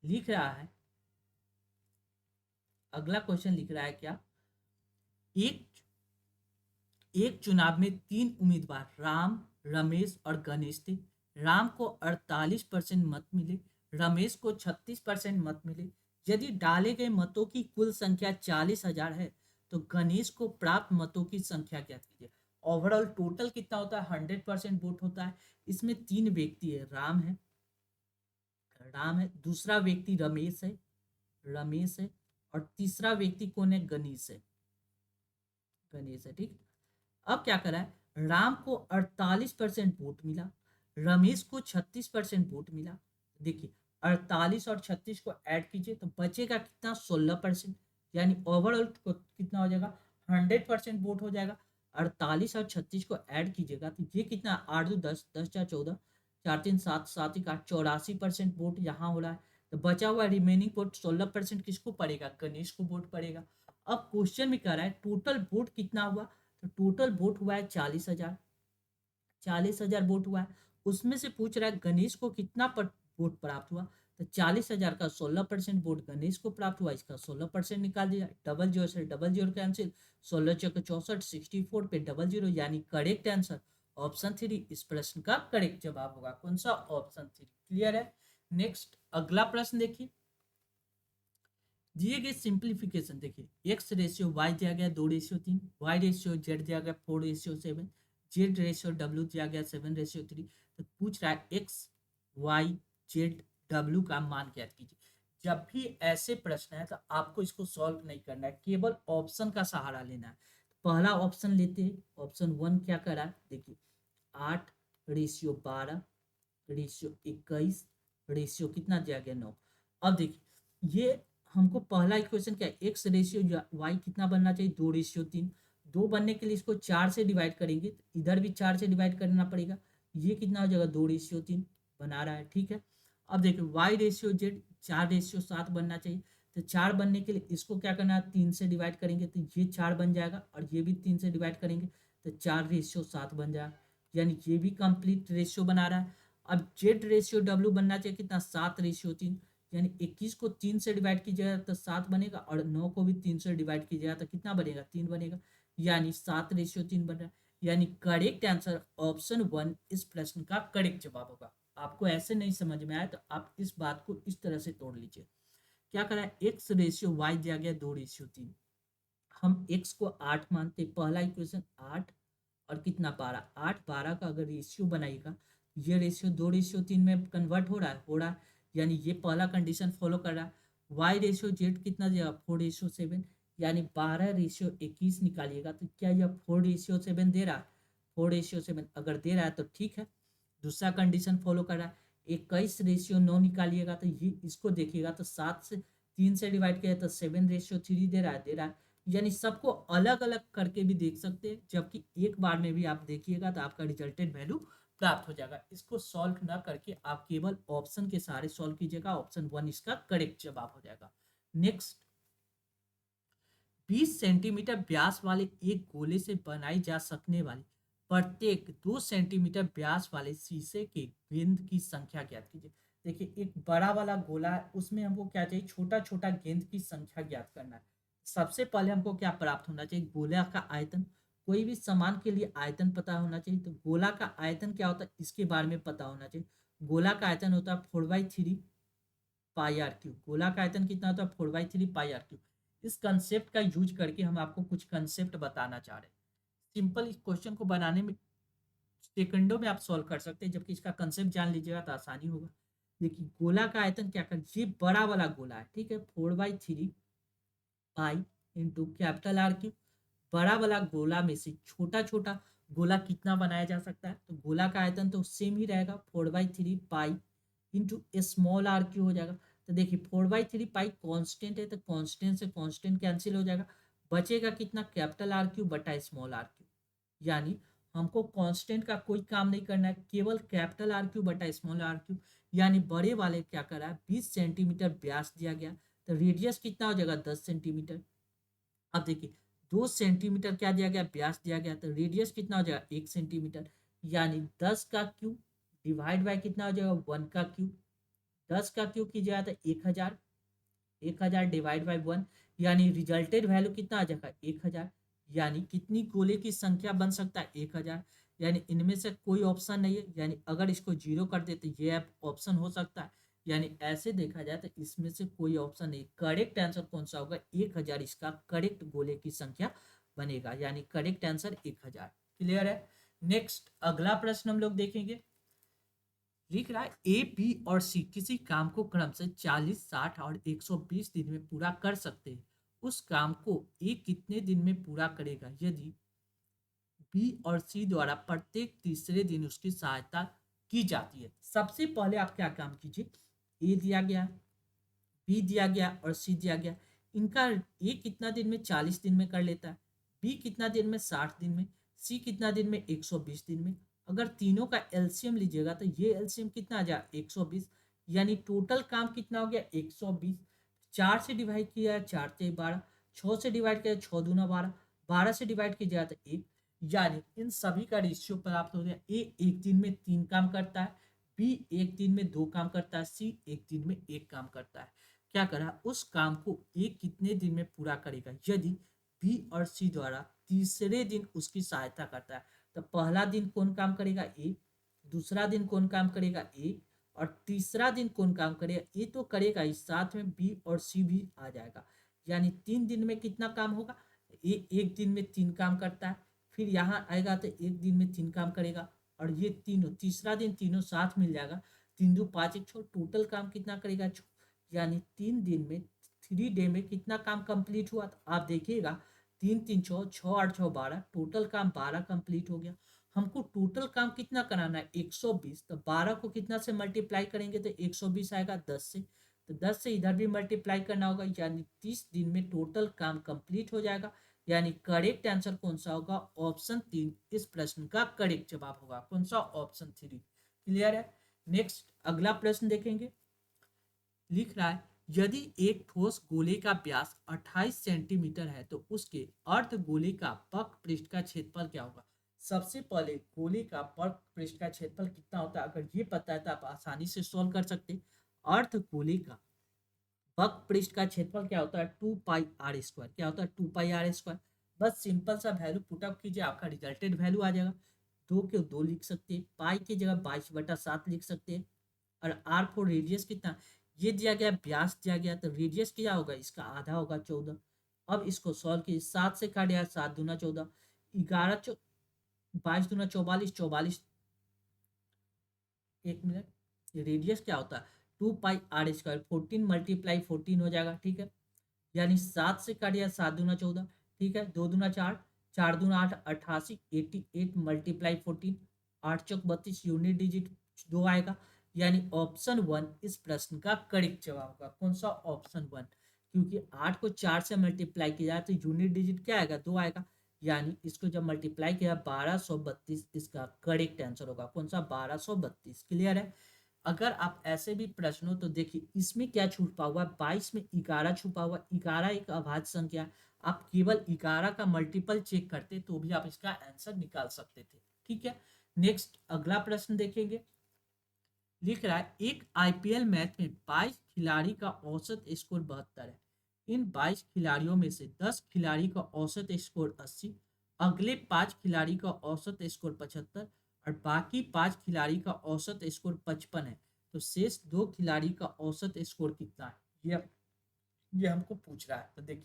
लिख रहा है, अगला क्वेश्चन लिख रहा है क्या, एक एक चुनाव में 3 उम्मीदवार राम, रमेश और गणेश थे। राम को 48% मत मिले, रमेश को 36% मत मिले। यदि डाले गए मतों की कुल संख्या 40,000 है तो गणेश को प्राप्त मतों की संख्या ज्ञात कीजिए। ओवरऑल टोटल कितना होता है, 100% वोट होता है। इसमें 3 व्यक्ति है, राम है, दूसरा व्यक्ति रमेश है और तीसरा व्यक्ति कौन है, गणेश है, ठीक। अब क्या करा है, राम को 48% वोट मिला, रमेश को 36% वोट मिला। देखिए 48 और 36 को ऐड कीजिए तो बचेगा कितना, 16%। यानी ओवरऑल कितना हो जाएगा, 100% वोट हो जाएगा। 48 और 36 को ऐड कीजिएगा तो ये कितना, 8×2 = 10, 10×4 = 14, 4×3 = 7, 7×1 = 84% वोट यहाँ हो रहा है। तो बचा हुआ रिमेनिंग वोट 16% किसको पड़ेगा, गणेश को वोट पड़ेगा। अब क्वेश्चन में कह रहा है टोटल वोट कितना हुआ, तो टोटल वोट हुआ है 40,000, 40,000 वोट हुआ है। उसमें से पूछ रहा है गणेश को कितना वोट प्राप्त हुआ, तो 40,000 का 16% वोट गणेश को प्राप्त हुआ। इसका 16% निकाल दिया, डबल जीरो से डबल जीरो कैंसिल, 16×4 = 64 पे डबल जीरो। यानी करेक्ट आंसर ऑप्शन 3 इस प्रश्न का करेक्ट जवाब होगा। कौन सा, ऑप्शन 3। क्लियर है। नेक्स्ट अगला प्रश्न देखिए, दिए गए सिंप्लीफिकेशन देखिए, x रेशियो y दिया गया 2:3, y रेशियो z दिया गया 4:7, जेड रेशियो डब्ल्यू दिया गया 7:3, तो पूछ रहा है एक्स वाई जेड डब्ल्यू का मान ज्ञात कीजिए। जब भी ऐसे प्रश्न है तो आपको इसको सॉल्व नहीं करना है, केवल ऑप्शन का सहारा लेना है। पहला ऑप्शन लेते हैं, ऑप्शन 1 क्या करा है देखिए, 8:12 रेशियो 21 रेशियो कितना दिया गया 9। अब देखिए ये हमको पहला इक्वेशन क्या है, एक्स रेशियो वाई कितना बनना चाहिए 2:3। 2 बनने के लिए इसको 4 से डिवाइड करेंगे, तो इधर भी 4 से डिवाइड करना पड़ेगा, ये कितना हो जाएगा 2:3 बना रहा है, ठीक है। अब देखिए वाई रेशियो जेड 4:7 बनना चाहिए, तो 4 बनने के लिए इसको क्या करना है 3 से डिवाइड करेंगे, तो ये 4 बन जाएगा, और ये भी 3 से डिवाइड करेंगे तो 4:7 बन जाएगा, यानी ये भी कंप्लीट रेशियो बना रहा है। अब जेड रेशियो डब्ल्यू बनना चाहिए कितना 7:3, यानी 21 को 3 से डिवाइड कीजिएगा तो 7 बनेगा, और 9 को भी 3 से डिवाइड कीजिएगा तो कितना बनेगा 3 बनेगा, यानी 7:3 बन रहा है। यानी करेक्ट आंसर ऑप्शन 1 इस प्रश्न का करेक्ट जवाब होगा। आपको ऐसे नहीं समझ में आया तो आप इस बात को इस तरह से तोड़ लीजिए। क्या करा है, एक्स रेशियो वाई दिया गया 2:3, हम एक्स को 8 मानते, पहला इक्वेशन 8 और कितना 12, 8 12 का अगर रेशियो बनाएगा, ये रेशियो 2:3 में कन्वर्ट हो रहा है, यानी ये पहला कंडीशन फॉलो कर रहा है। वाई रेशियो जेड कितना दिया 4:7, यानी 12:21 निकालिएगा तो क्या यह 4:7 दे रहा है, 4:7 अगर दे रहा है तो ठीक है। दूसरा कंडीशन फॉलो कर रहा है, 21:9 निकालिएगा तो ये इसको देखिएगा तो 7 से 3 से डिवाइड किया तो 7:3 दे रहा है। यानी सबको अलग अलग करके भी देख सकते हैं, जबकि एक बार में भी आप देखिएगा तो आपका रिजल्टेड वैल्यू प्राप्त हो जाएगा। इसको सॉल्व ना करके आप केवल ऑप्शन के सहारे सॉल्व कीजिएगा, ऑप्शन 1 इसका करेक्ट जवाब हो जाएगा। नेक्स्ट, 20 सेंटीमीटर व्यास वाले एक गोले से बनाई जा सकने वाली प्रत्येक 2 सेंटीमीटर व्यास वाले शीशे के गेंद की संख्या ज्ञात कीजिए। देखिए एक बड़ा वाला गोला है, उसमें हमको क्या चाहिए, छोटा छोटा गेंद की संख्या ज्ञात करना है। सबसे पहले हमको क्या प्राप्त होना चाहिए, गोला का आयतन। कोई भी सामान के लिए आयतन पता होना चाहिए, तो गोला का आयतन क्या होता है इसके बारे में पता होना चाहिए। गोला का आयतन होता है 4/3 पाई आर क्यू। गोला का आयतन कितना होता है 4/3 पाई आर क्यू। इस कंसेप्ट का यूज करके हम आपको कुछ कंसेप्ट बताना चाह रहे हैं। सिंपल इस क्वेश्चन को बनाने में सेकंडों में आप सॉल्व कर सकते हैं, जबकि इसका कंसेप्ट जान लीजिएगा तो आसानी होगा। देखिए गोला का आयतन क्या कर, ये बड़ा वाला गोला है, ठीक है, 4/3 pi into capital R Q. बड़ा वाला गोला में से छोटा छोटा गोला कितना बनाया जा सकता है, तो गोला का आयतन तो सेम ही रहेगा, 4/3 pi into small r cube हो जाएगा। तो देखिए 4/3 पाई कांस्टेंट है, तो कांस्टेंट से कांस्टेंट कैंसिल हो जाएगा, बचेगा कितना कैपिटल आर क्यू बटा स्मॉल आर क्यू। यानी हमको कांस्टेंट का कोई काम नहीं करना है, केवल कैपिटल आर क्यू बटा स्मॉल आर क्यू। यानी बड़े वाले क्या करा है 20 सेंटीमीटर व्यास दिया गया, तो रेडियस कितना हो जाएगा 10 सेंटीमीटर। अब देखिए 2 सेंटीमीटर क्या दिया गया व्यास दिया गया, तो रेडियस कितना हो जाएगा 1 सेंटीमीटर। यानी 10 का क्यूब डिवाइड बाय कितना हो जाएगा 1 का क्यूब। 10 का क्यूब कीजिएगा तो 1000, 1000 डिवाइड बाई 1, यानी रिजल्टेड वैल्यू कितना आ जाएगा 1000। यानी कितनी गोले की संख्या बन सकता है 1000, यानी इनमें से कोई ऑप्शन नहीं है, यानी अगर इसको जीरो कर दे तो ये ऑप्शन हो सकता है। यानी ऐसे देखा जाए तो इसमें से कोई ऑप्शन नहीं, करेक्ट आंसर कौन सा होगा 1000, इसका करेक्ट गोले की संख्या बनेगा, यानी करेक्ट आंसर 1000। क्लियर है। नेक्स्ट अगला प्रश्न हम लोग देखेंगे। लिख रहा है ए बी और सी किसी काम को क्रम से 40 60 और 120 दिन में पूरा कर सकते हैं, उस काम को ए कितने दिन में पूरा करेगा यदि बी और सी द्वारा प्रत्येक तीसरे दिन उसकी सहायता की जाती है। सबसे पहले आप क्या काम कीजिए, ए दिया गया, बी दिया गया और सी दिया गया, इनका ए कितना दिन में 40 दिन में कर लेता है, बी कितना दिन में 60 दिन में, सी कितना दिन में 120 दिन में। अगर तीनों का एलसीएम लीजिएगा तो ये एलसीएम कितना आ जाए 120, यानी टोटल काम कितना हो गया 120। 4 से डिवाइड किया 4 से 12, 6 से डिवाइड किया 6 दूना 12, 12 से डिवाइड किया जाए तो 1, यानी इन सभी का रेशियो प्राप्त हो गया। ए एक दिन में 3 काम करता है, बी एक दिन में 2 काम करता है, सी एक दिन में 1 काम करता है। क्या करा, उस काम को ए कितने दिन में पूरा करेगा यदि बी और सी द्वारा तीसरे दिन उसकी सहायता करता है। तो पहला दिन कौन काम करेगा ए, दूसरा दिन कौन काम करेगा ए, और तीसरा दिन कौन काम करेगा ए तो करेगा ही, साथ में बी और सी भी आ जाएगा। यानी 3 दिन में कितना काम होगा, ए एक दिन में 3 काम करता है, फिर यहाँ आएगा तो एक दिन में 3 काम करेगा, और ये तीनों तीसरा दिन तीनों साथ मिल जाएगा, 3 2 5 1 6, टोटल काम कितना करेगा, यानी 3 दिन में 3 डे में कितना काम कंप्लीट हुआ, तो आप देखिएगा 3 3 6 6 8 6 12, टोटल काम 12 कंप्लीट हो गया। हमको टोटल काम कितना कराना है, 120, तो 12 को कितना से मल्टीप्लाई करेंगे तो 120 आएगा 10 से, तो 10 से इधर भी मल्टीप्लाई करना होगा, यानी 30 दिन में टोटल काम कंप्लीट हो जाएगा। यानी करेक्ट आंसर कौन सा होगा, ऑप्शन 3 इस प्रश्न का करेक्ट जवाब होगा, कौन सा, ऑप्शन 3। क्लियर है। नेक्स्ट अगला प्रश्न देखेंगे। लिख रहा है, यदि एक ठोस गोले का व्यास 28 सेंटीमीटर है तो उसके अर्ध गोले का वक्र पृष्ठ का क्षेत्रफल क्या होगा। सबसे पहले गोले का वक्र पृष्ठ का क्षेत्रफल कितना होता है, अगर ये पता है तो आप आसानी से सॉल्व कर सकते हैं। अर्ध गोले का वक्र पृष्ठ का क्षेत्रफल क्या होता है, 2 पाई r स्क्वायर। क्या होता है, 2 पाई r स्क्वायर। बस सिंपल सा वैल्यू पुटअप कीजिए, आपका रिजल्टेड वैल्यू आ जाएगा। 2 के 2 लिख सकते हैं, पाई की जगह 22/7 लिख सकते हैं, और आर फोर रेडियस कितना, ये दिया गया व्यास दिया गया, तो रेडियस क्या होगा, इसका आधा होगा 14। अब इसको सॉल्व कीजिए, 7 से काट दिया, 7 दूना 14, 11 22 दूना 44, 44, एक मिनट, रेडियस क्या होता है, 2 पाई r स्क्वायर, 14 मल्टीप्लाई 14 हो जाएगा, ठीक है। यानी 7 से काट दिया, 7 दूना 14, ठीक है, 2 दूना 4, 4 दूना 8, 88, 88 मल्टीप्लाई 14, 8 चौक 32, यूनिट डिजिट 2 आएगा। यानी ऑप्शन 1 इस प्रश्न का करेक्ट जवाब होगा, कौन सा, ऑप्शन 1। क्योंकि 8 को 4 से मल्टीप्लाई किया जाए तो यूनिट डिजिट क्या आएगा, 2 आएगा। यानी इसको जब मल्टीप्लाई किया 1232 इसका करेक्ट आंसर होगा, कौन सा, 1232। क्लियर है। अगर आप ऐसे भी प्रश्न हो तो देखिए इसमें क्या छुपा हुआ है, 22 में 11 छुपा हुआ, 11 एक अभाज्य संख्या है। आप केवल 11 का मल्टीपल चेक करते तो भी आप इसका आंसर निकाल सकते थे, ठीक है। नेक्स्ट अगला प्रश्न देखेंगे। लिख रहा है, एक आईपीएल मैच में 22 खिलाड़ी का औसत स्कोर 72 है। इन 22 खिलाड़ियों में से 10 खिलाड़ी का औसत स्कोर 80, अगले 5 खिलाड़ी का औसत स्कोर 75, और बाकी 5 खिलाड़ी का औसत स्कोर 55 है। तो शेष 2 खिलाड़ी का औसत स्कोर कितना है, ये हमको पूछ रहा है। तो देखिए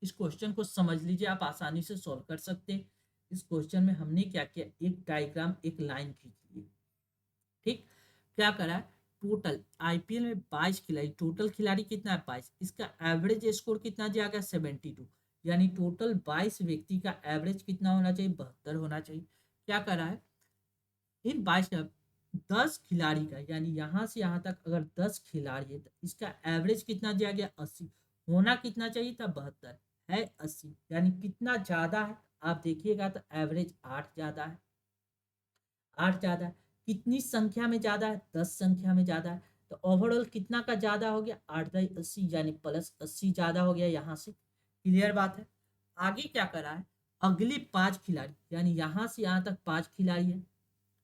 इस क्वेश्चन को समझ लीजिए, आप आसानी से सॉल्व कर सकते हैं। इस क्वेश्चन में हमने क्या किया, एक डायग्राम एक लाइन खींच ली, ठीक। क्या करा है, टोटल आईपीएल में 22 खिलाड़ी, टोटल खिलाड़ी कितना है 22, इसका एवरेज स्कोर कितना दिया गया 72। यानी टोटल 22 व्यक्ति का एवरेज कितना होना चाहिए, 72 होना चाहिए। क्या करा है, इन 22 का 10 खिलाड़ी का, यानी यहाँ से यहाँ तक अगर 10 खिलाड़ी है तो इसका एवरेज कितना दिया गया 80, होना कितना चाहिए था 72, है 80। यानी कितना ज्यादा है, आप देखिएगा तो एवरेज 8 ज्यादा है, 8 ज्यादा है। कितनी संख्या में ज्यादा है, 10 संख्या में ज्यादा है। तो ओवरऑल कितना का ज्यादा हो गया, 8×80 यानी +80 ज्यादा हो गया यहाँ से। क्लियर बात है। आगे क्या करा है, अगले 5 खिलाड़ी, यानी यहाँ से यहाँ तक 5 खिलाड़ी है,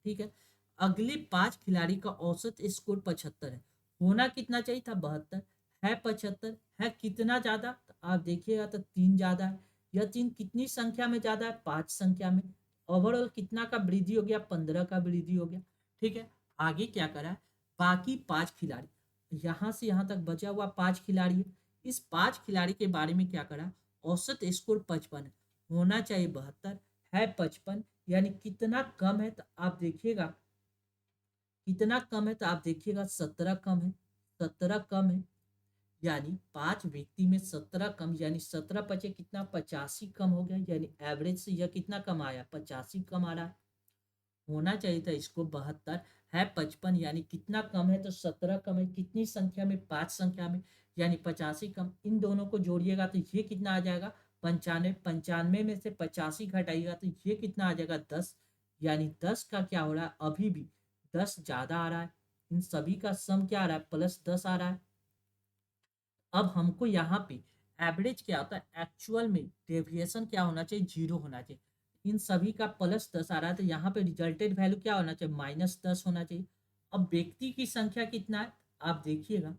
ठीक है। अगले 5 खिलाड़ी का औसत स्कोर 75 है, होना कितना चाहिए था 72, है 75, है कितना ज्यादा, तो आप देखिएगा तो 3 ज्यादा है। यह 3 कितनी संख्या में ज्यादा है, 5 संख्या में। ओवरऑल कितना का वृद्धि हो गया, 15 का वृद्धि हो गया, ठीक है। आगे क्या करा है, बाकी 5 खिलाड़ी, यहाँ से यहाँ तक बचा हुआ 5 खिलाड़ी है। इस 5 खिलाड़ी के बारे में क्या करा, औसत स्कोर 55 है, होना चाहिए 72, है 55। यानी कितना कम है, तो आप देखिएगा कितना कम है, तो आप देखिएगा 17 कम है, 17 कम है। यानी 5 व्यक्ति में 17 कम, यानी 17 पचे कितना 85 कम हो गया। यानी एवरेज से यह कितना कम आया, 85 कम आ रहा है। होना चाहिए था इसको 72, है 55। यानी कितना कम है, तो 17 कम है, कितनी संख्या में, 5 संख्या में, यानी 85 कम। इन दोनों को जोड़िएगा तो ये कितना आ जाएगा 95, 95 में से 85 घटाइएगा तो ये कितना आ जाएगा 10। यानी 10 का क्या हो रहा है, अभी भी 10 ज्यादा आ रहा है। इन सभी का सम क्या आ रहा है, +10 आ रहा है। अब हमको यहाँ पे एवरेज क्या होता है, एक्चुअल में डेविएशन क्या होना चाहिए, 0 होना चाहिए। इन सभी का +10 आ रहा है, तो यहाँ पे रिजल्टेड वैल्यू क्या होना चाहिए, -10 होना चाहिए। अब व्यक्ति की संख्या कितना है, आप देखिएगा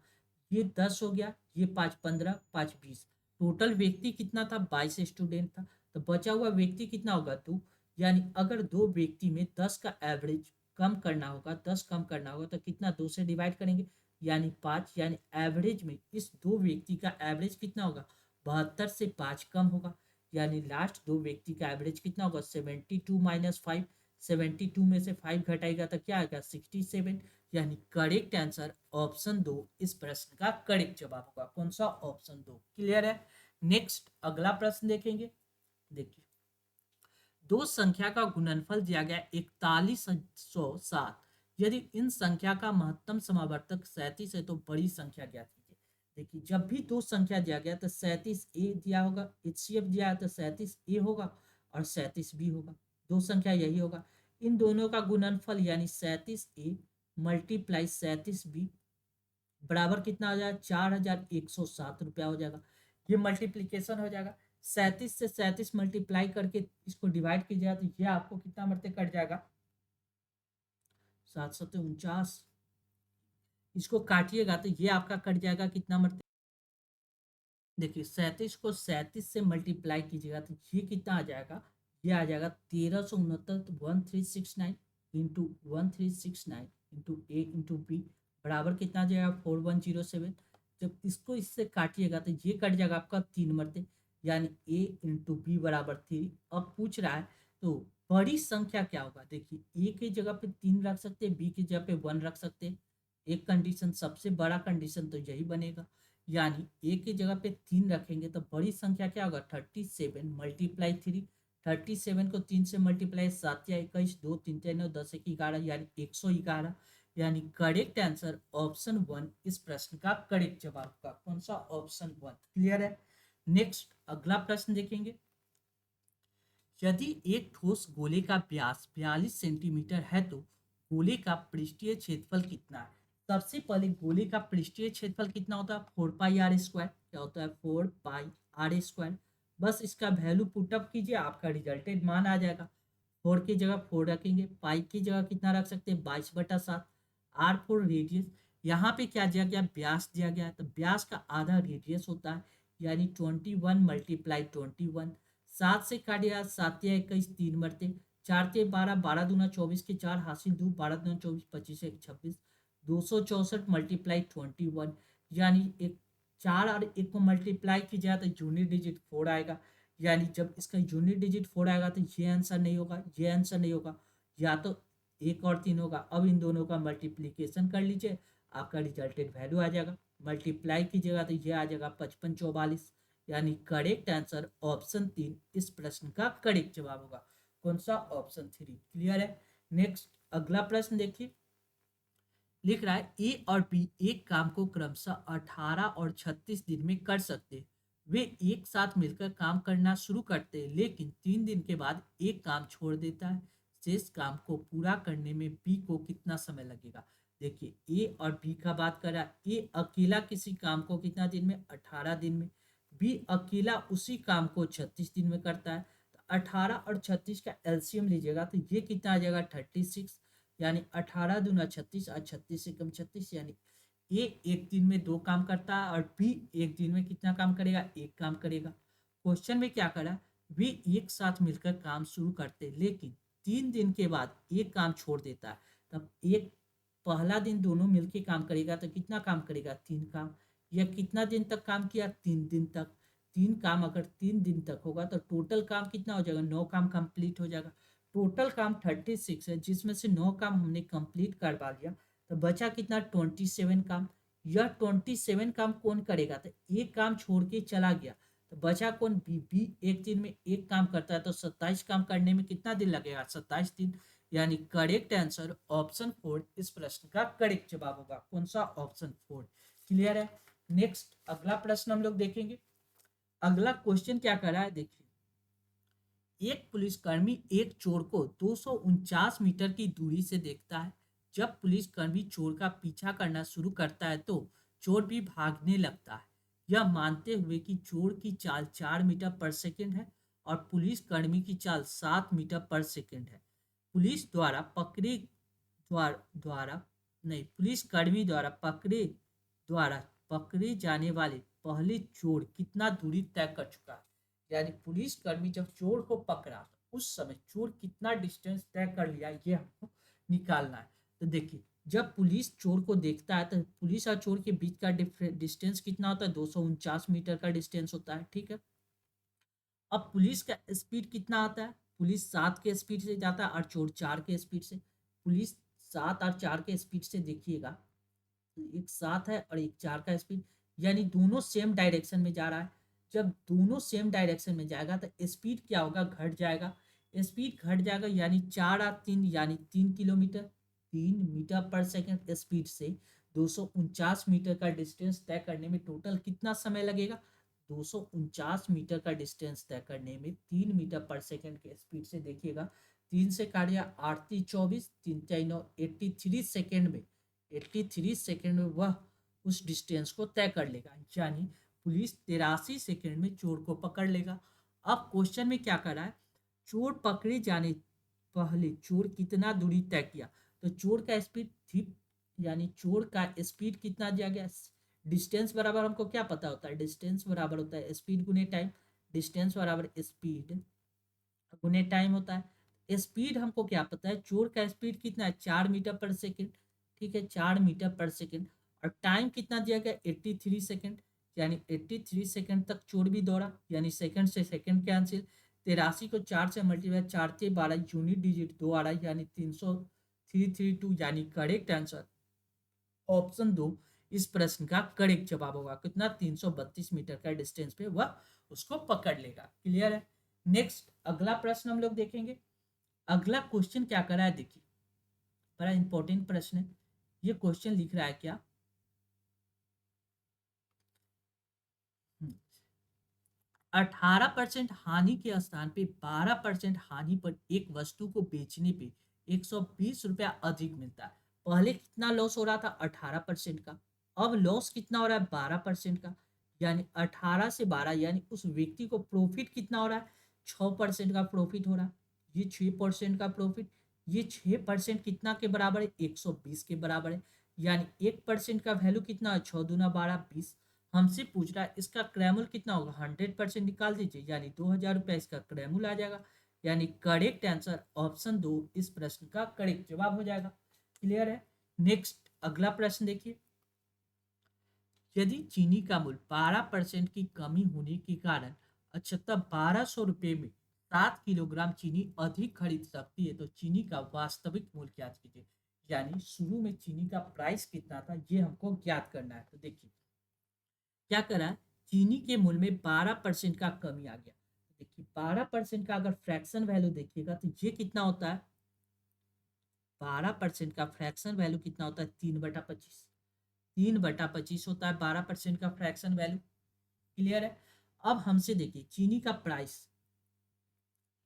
ये 10 हो गया, ये 5 15 5 20, टोटल व्यक्ति कितना था, 22 स्टूडेंट था। तो बचा हुआ व्यक्ति कितना होगा 2। यानी अगर 2 व्यक्ति में 10 का एवरेज कम करना होगा, 10 कम करना होगा, तो कितना 2 से डिवाइड करेंगे, यानी 5। यानी एवरेज में इस 2 व्यक्ति का एवरेज कितना होगा, 72 से 5 कम होगा। यानी लास्ट दो व्यक्ति का एवरेज कितना होगा 72 माइनस 5, 72 में से 5 घटाएगा तो क्या आएगा 67, यानी करेक्ट आंसर ऑप्शन दो इस प्रश्न का करेक्ट जवाब होगा। कौन सा? ऑप्शन दो। क्लियर है? नेक्स्ट अगला प्रश्न देखेंगे। देखिए, दो संख्या का गुणनफल दिया गया 4107, यदि इन संख्या का महत्तम समावर्तक 37 है तो बड़ी संख्या ज्ञात कीजिए। देखिए, जब भी दो संख्या दिया गया तो 37 ए दिया होगा, एचसीएफ दिया है तो 37 ए होगा और 37 बी होगा। दो संख्या यही होगा। इन दोनों का गुणनफल यानी 37 ए मल्टीप्लाई 37 बी बराबर कितना हो जाएगा 4107 रुपया हो जाएगा। ये मल्टीप्लीकेशन हो जाएगा। 37 से 37 मल्टीप्लाई करके इसको डिवाइड कीजिएगा तो ये आपको कितना मरते कट जाएगा 749। इसको काटिएगा तो ये आपका कट जाएगा कितना मरते। देखिए, 37 को 37 से मल्टीप्लाई कीजिएगा तो ये कितना आ जाएगा, ये आ जाएगा 1369 1369 इंटू 1369 इंटू ए इंटू बी बराबर कितना आ जाएगा 4107। जब इसको इससे काटिएगा तो ये कट जाएगा आपका 3 मरते, यानी ए इंटू बी बराबर 3। अब पूछ रहा है तो बड़ी संख्या क्या होगा। देखिए, ए की जगह पे 3 रख सकते हैं, बी की जगह पे 1 रख सकते हैं। एक कंडीशन, सबसे बड़ा कंडीशन तो यही बनेगा, यानी ए की जगह पे 3 रखेंगे तो बड़ी संख्या क्या होगा 37 मल्टीप्लाई 3। 37 को 3 से मल्टीप्लाई 7 या 21 2 3 3 9 10 1 11 यानी 111, यानी करेक्ट आंसर ऑप्शन 1 इस प्रश्न का करेक्ट जवाब का। कौन सा? ऑप्शन 1। क्लियर है? नेक्स्ट अगला प्रश्न देखेंगे। यदि एक ठोस गोले का व्यास 42 सेंटीमीटर है तो गोले का पृष्ठीय क्षेत्रफल कितना है। सबसे पहले गोले का पृष्ठीय क्षेत्रफल कितना होता है 4 पाई r स्क्वायर। क्या होता है 4 पाई r स्क्वायर। बस इसका वैल्यू पुटअप कीजिए, आपका रिजल्टेड मान आ जाएगा। 4 की जगह 4 रखेंगे, पाई की जगह कितना रख सकते हैं 22/7। r4 रेडियस, यहाँ पे क्या दिया गया व्यास दिया गया है तो व्यास का आधा रेडियस होता है, यानी 21 मल्टीप्लाई 21। 7 से काटिएगा 7 या 21 3 मरते, 4 से 12 12 दूना 24 के 4 हासिल 2 12 दूना 24 25 एक 26 264 मल्टीप्लाई 21, यानी एक 4 और एक को मल्टीप्लाई की जाए तो यूनिट डिजिट 4 आएगा। यानी जब इसका यूनिट डिजिट 4 आएगा तो ये आंसर नहीं होगा, ये आंसर नहीं होगा, या तो 1 और 3 होगा। अब इन दोनों का मल्टीप्लीकेशन कर लीजिए, आपका रिजल्टेड वैल्यू आ जाएगा। मल्टीप्लाई कीजिएगा तो ये आ जाएगा 5544, यानी करेक्ट आंसर ऑप्शन 3 इस प्रश्न का करेक्ट जवाब होगा। कौन सा? ऑप्शन 3। क्लियर है? नेक्स्ट अगला प्रश्न देखिए। लिख रहा है ए और बी एक काम को क्रमशः 18 और 36 दिन में कर सकते हैं। वे एक साथ मिलकर काम करना शुरू करते हैं, लेकिन 3 दिन के बाद एक काम छोड़ देता है। शेष काम को पूरा करने में बी को कितना समय लगेगा। देखिए, ए और बी का बात कर रहा है। ए अकेला किसी काम को कितना दिन में 18 दिन में, बी अकेला उसी काम को 36 दिन में करता है। तो 18 और 36 का एलसीएम लीजिएगा तो ये कितना आ जाएगा 36, यानी 18 दूना 36 और 36 से कम 36, यानी ए एक दिन में 2 काम करता है और बी एक दिन में कितना काम करेगा 1 काम करेगा। क्वेश्चन में क्या करा, वे एक साथ मिलकर काम शुरू करते लेकिन 3 दिन के बाद एक काम छोड़ देता है। तब एक पहला दिन दोनों मिलकर काम करेगा तो कितना काम करेगा 3 काम। यह कितना दिन तक काम किया 3 दिन तक। 3 काम अगर 3 दिन तक होगा तो टोटल काम कितना हो जाएगा 9 काम कंप्लीट हो जाएगा। टोटल काम 36 है, जिसमें से 9 काम हमने कंप्लीट करवा लिया तो बचा कितना 27 काम। यह 27 काम कौन करेगा, तो एक काम छोड़ के चला गया तो बचा कौन बी। बी एक दिन में एक काम करता है तो 27 काम करने में कितना दिन लगेगा 27 दिन, यानी करेक्ट आंसर ऑप्शन 4 इस प्रश्न का करेक्ट जवाब होगा। कौन सा? ऑप्शन 4। क्लियर है? नेक्स्ट अगला प्रश्न हम लोग देखेंगे। अगला क्वेश्चन क्या कर रहा है देखिए। एक पुलिसकर्मी एक चोर को 249 मीटर की दूरी से देखता है। जब पुलिसकर्मी चोर का पीछा करना शुरू करता है तो चोर भी भागने लगता है, यह मानते हुए कि चोर की चाल 4 मीटर पर सेकंड है और पुलिसकर्मी की चाल 7 मीटर पर सेकंड है। पुलिस द्वारा पकड़े द्वारा द्वारा नहीं पुलिसकर्मी द्वारा पकड़े जाने वाले पहले चोर कितना दूरी तय कर चुका है। यानी पुलिसकर्मी जब चोर को पकड़ा तो उस समय चोर कितना डिस्टेंस तय कर लिया ये हमको निकालना है। तो देखिए, जब पुलिस चोर को देखता है तो पुलिस और चोर के बीच का डिस्टेंस कितना होता है 249 मीटर का डिस्टेंस होता है। ठीक है, अब पुलिस का स्पीड कितना आता है, पुलिस 7 के स्पीड से जाता है और चोर 4 के स्पीड से। पुलिस 7 और 4 के स्पीड से देखिएगा, एक 7 है और एक 4 का स्पीड, यानी दोनों सेम डायरेक्शन में जा रहा है। जब दोनों सेम डायरेक्शन में जाएगा तो स्पीड क्या होगा, घट जाएगा। स्पीड घट जाएगा यानी 4 और 3 यानी 3 किलोमीटर, 3 मीटर पर सेकंड स्पीड से 249 मीटर का डिस्टेंस तय करने में टोटल कितना समय लगेगा। 249 मीटर का डिस्टेंस तय करने में 3 मीटर पर सेकंड के स्पीड से देखिएगा, 3 से काटिया 8 3 24, 3 4 9 83 सेकेंड में, 83 सेकेंड में वह उस डिस्टेंस को तय कर लेगा, यानी पुलिस 83 सेकेंड में चोर को पकड़ लेगा। अब क्वेश्चन में क्या कर रहा है, चोर पकड़े जाने पहले चोर कितना दूरी तय किया। तो चोर का स्पीड थी, यानी चोर का स्पीड कितना दिया गया, डिस्टेंस बराबर हमको क्या पता होता है, डिस्टेंस बराबर होता है स्पीड गुने टाइम। डिस्टेंस बराबर स्पीड गुने टाइम होता है। स्पीड हमको क्या पता है, चोर का स्पीड कितना है, 4 मीटर पर सेकेंड। ठीक है, 4 मीटर पर सेकेंड। और टाइम कितना दिया गया, 83 सेकेंड, यानी 83 सेकेंड तक चोर भी दौड़ा, यानी सेकंड से सेकंड कैंसिल। 83 को 4 से मल्टीप्लाई, 4 से 12 यूनिट डिजिट 2 आ रहा है, यानी 332, यानी करेक्ट आंसर ऑप्शन 2 इस प्रश्न का करेक्ट जवाब होगा। कितना, 332 मीटर का डिस्टेंस पे वह उसको पकड़ लेगा। क्लियर है। नेक्स्ट अगला प्रश्न हम लोग देखेंगे। अगला क्वेश्चन क्या कर रहा है, देखिए बड़ा इंपॉर्टेंट प्रश्न है। ये क्वेश्चन लिख रहा है क्या, 18% हानि के स्थान पे 12% हानि पर एक वस्तु को बेचने पे 120 रुपया अधिक मिलता है। पहले कितना लॉस हो रहा था, 18% का। अब लॉस कितना हो रहा है, 12% का। यानी 18 से 12, यानी उस व्यक्ति को प्रॉफिट कितना हो रहा है, 6% का प्रॉफिट हो रहा है। ये 6% का प्रॉफिट, ये 6% कितना के बराबर है, 120 के बराबर है। यानी 1% का वैल्यू कितना है, 6 दूना 12 20। हमसे पूछ रहा है इसका क्रैमुल कितना होगा, 100% निकाल दीजिए, यानी 2000 रुपया इसका क्रैमुल आ जाएगा। यानी करेक्ट आंसर ऑप्शन 2 इस प्रश्न का करेक्ट जवाब हो जाएगा। क्लियर है। नेक्स्ट अगला प्रश्न देखिए, यदि चीनी का मूल्य 12% की कमी होने के कारण अच्छा 1200 रुपये में 7 किलोग्राम चीनी अधिक खरीद सकती है, तो चीनी का वास्तविक मूल्य ज्ञात कीजिए। यानी शुरू में चीनी का प्राइस कितना था ये हमको ज्ञात करना है। तो देखिए क्या करा, चीनी के मूल्य में 12% का कमी आ गया। देखिए 12% का अगर फ्रैक्शन वैल्यू देखिएगा तो ये कितना होता है, 12% का फ्रैक्शन वैल्यू कितना होता है, 3/25। 3/25 होता है 12% का फ्रैक्शन वैल्यू। क्लियर है। अब हमसे देखिए चीनी का प्राइस,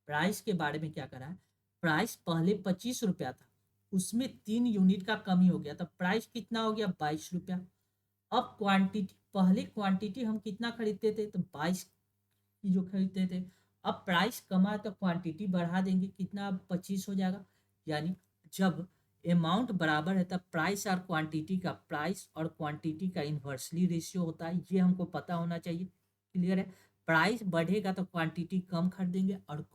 प्राइस के बारे में क्या करा है, प्राइस पहले 25 रुपया था, उसमें 3 यूनिट का कमी हो गया, तो प्राइस कितना हो गया, 22 रुपया। अब क्वांटिटी, पहले क्वांटिटी हम कितना खरीदते थे, तो 22 की जो खरीदते थे। अब प्राइस कमा तो क्वांटिटी बढ़ा देंगे, कितना, अब 25 हो जाएगा। यानी जब अमाउंट बराबर है तब प्राइस और क्वांटिटी का, प्राइस और क्वांटिटी का इन्वर्सली रेशियो होता है, ये हमको पता होना चाहिए। क्लियर है। प्राइस बढ़ेगा तो क्वांटिटी कम खरीदेंगे, और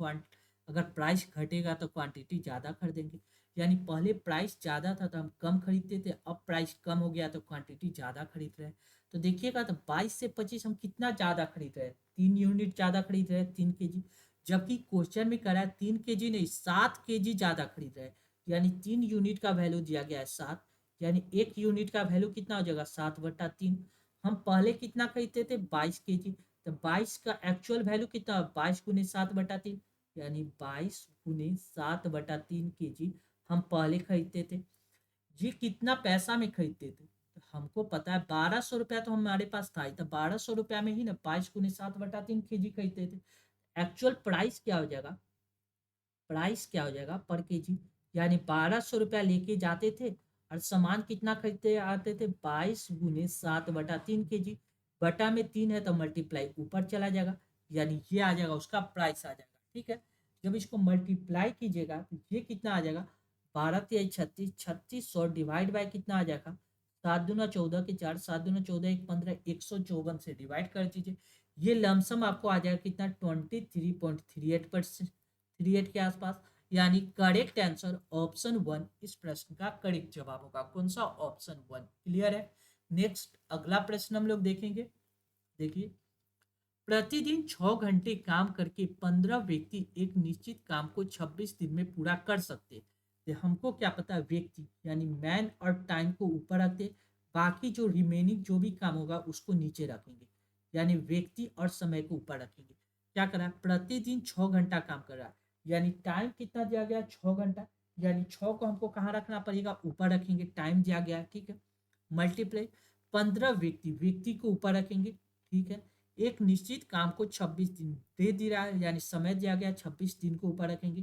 अगर प्राइस घटेगा तो क्वांटिटी ज़्यादा खरीदेंगे। यानी पहले प्राइस ज़्यादा था तो हम कम खरीदते थे, अब प्राइस कम हो गया तो क्वांटिटी ज़्यादा खरीद रहे हैं। तो देखिएगा तो 22 से 25 हम कितना ज़्यादा खरीद रहे हैं, 3 यूनिट ज़्यादा खरीद रहे हैं, 3 kg। जबकि क्वेश्चन में करा है 3 kg नहीं, 7 kg ज़्यादा खरीद रहे हैं। यानी 3 यूनिट का वैल्यू दिया गया है 7, यानी 1 यूनिट का वैल्यू कितना हो जाएगा, 7/3। हम पहले कितना खरीदते थे, 22 kg। तो 22 का एक्चुअल वैल्यू कितना, 22 × 7/3, यानी 22 × 7/3 kg हम पहले खरीदते थे। ये कितना पैसा में खरीदते थे, तो हमको पता है 1200 रुपया तो हमारे पास था ही, तो 1200 रुपया में ही ना 22 × 7/3 kg खरीदते थे। एक्चुअल प्राइस क्या हो जाएगा, प्राइस क्या हो जाएगा पर केजी, यानी 1200 रुपया लेके जाते थे और सामान कितना खरीदते आते थे, 22 × 7/3 kg। बटा में 3 है तो मल्टीप्लाई ऊपर चला जाएगा, यानी ये आ जाएगा उसका प्राइस आ जाएगा। ठीक है। जब इसको मल्टीप्लाई कीजिएगा तो ये कितना आ जाएगा, 12×3 = 36, 3600 डिवाइड बाय कितना आ जाएगा, 7 दूना 14 के 4, 7 दूना 14 1 15, 154 से डिवाइड कर दीजिए। ये लमसम आपको आ जाएगा कितना, 23.38%, 38 के आसपास। यानी करेक्ट आंसर ऑप्शन 1 इस प्रश्न का करेक्ट जवाब होगा। कौन सा, ऑप्शन 1। क्लियर है। नेक्स्ट अगला प्रश्न हम लोग देखेंगे। देखिए प्रतिदिन 6 घंटे काम करके 15 व्यक्ति एक निश्चित काम को 26 दिन में पूरा कर सकते। तो हमको क्या पता, व्यक्ति यानी मैन और टाइम को ऊपर रखते, बाकी जो रिमेनिंग जो भी काम होगा उसको नीचे रखेंगे, यानी व्यक्ति और समय को ऊपर रखेंगे। क्या करा, प्रतिदिन 6 घंटा काम कर रहा है, यानी टाइम कितना दिया गया, 6 घंटा, यानी 6 को हमको कहाँ रखना पड़ेगा, ऊपर रखेंगे, टाइम दिया गया है, ठीक है। मल्टीप्लाई 15 व्यक्ति, व्यक्ति को ऊपर रखेंगे, ठीक है। एक निश्चित काम को 26 दिन दे दी रहा है, यानी समय दिया गया, 26 दिन को ऊपर रखेंगे,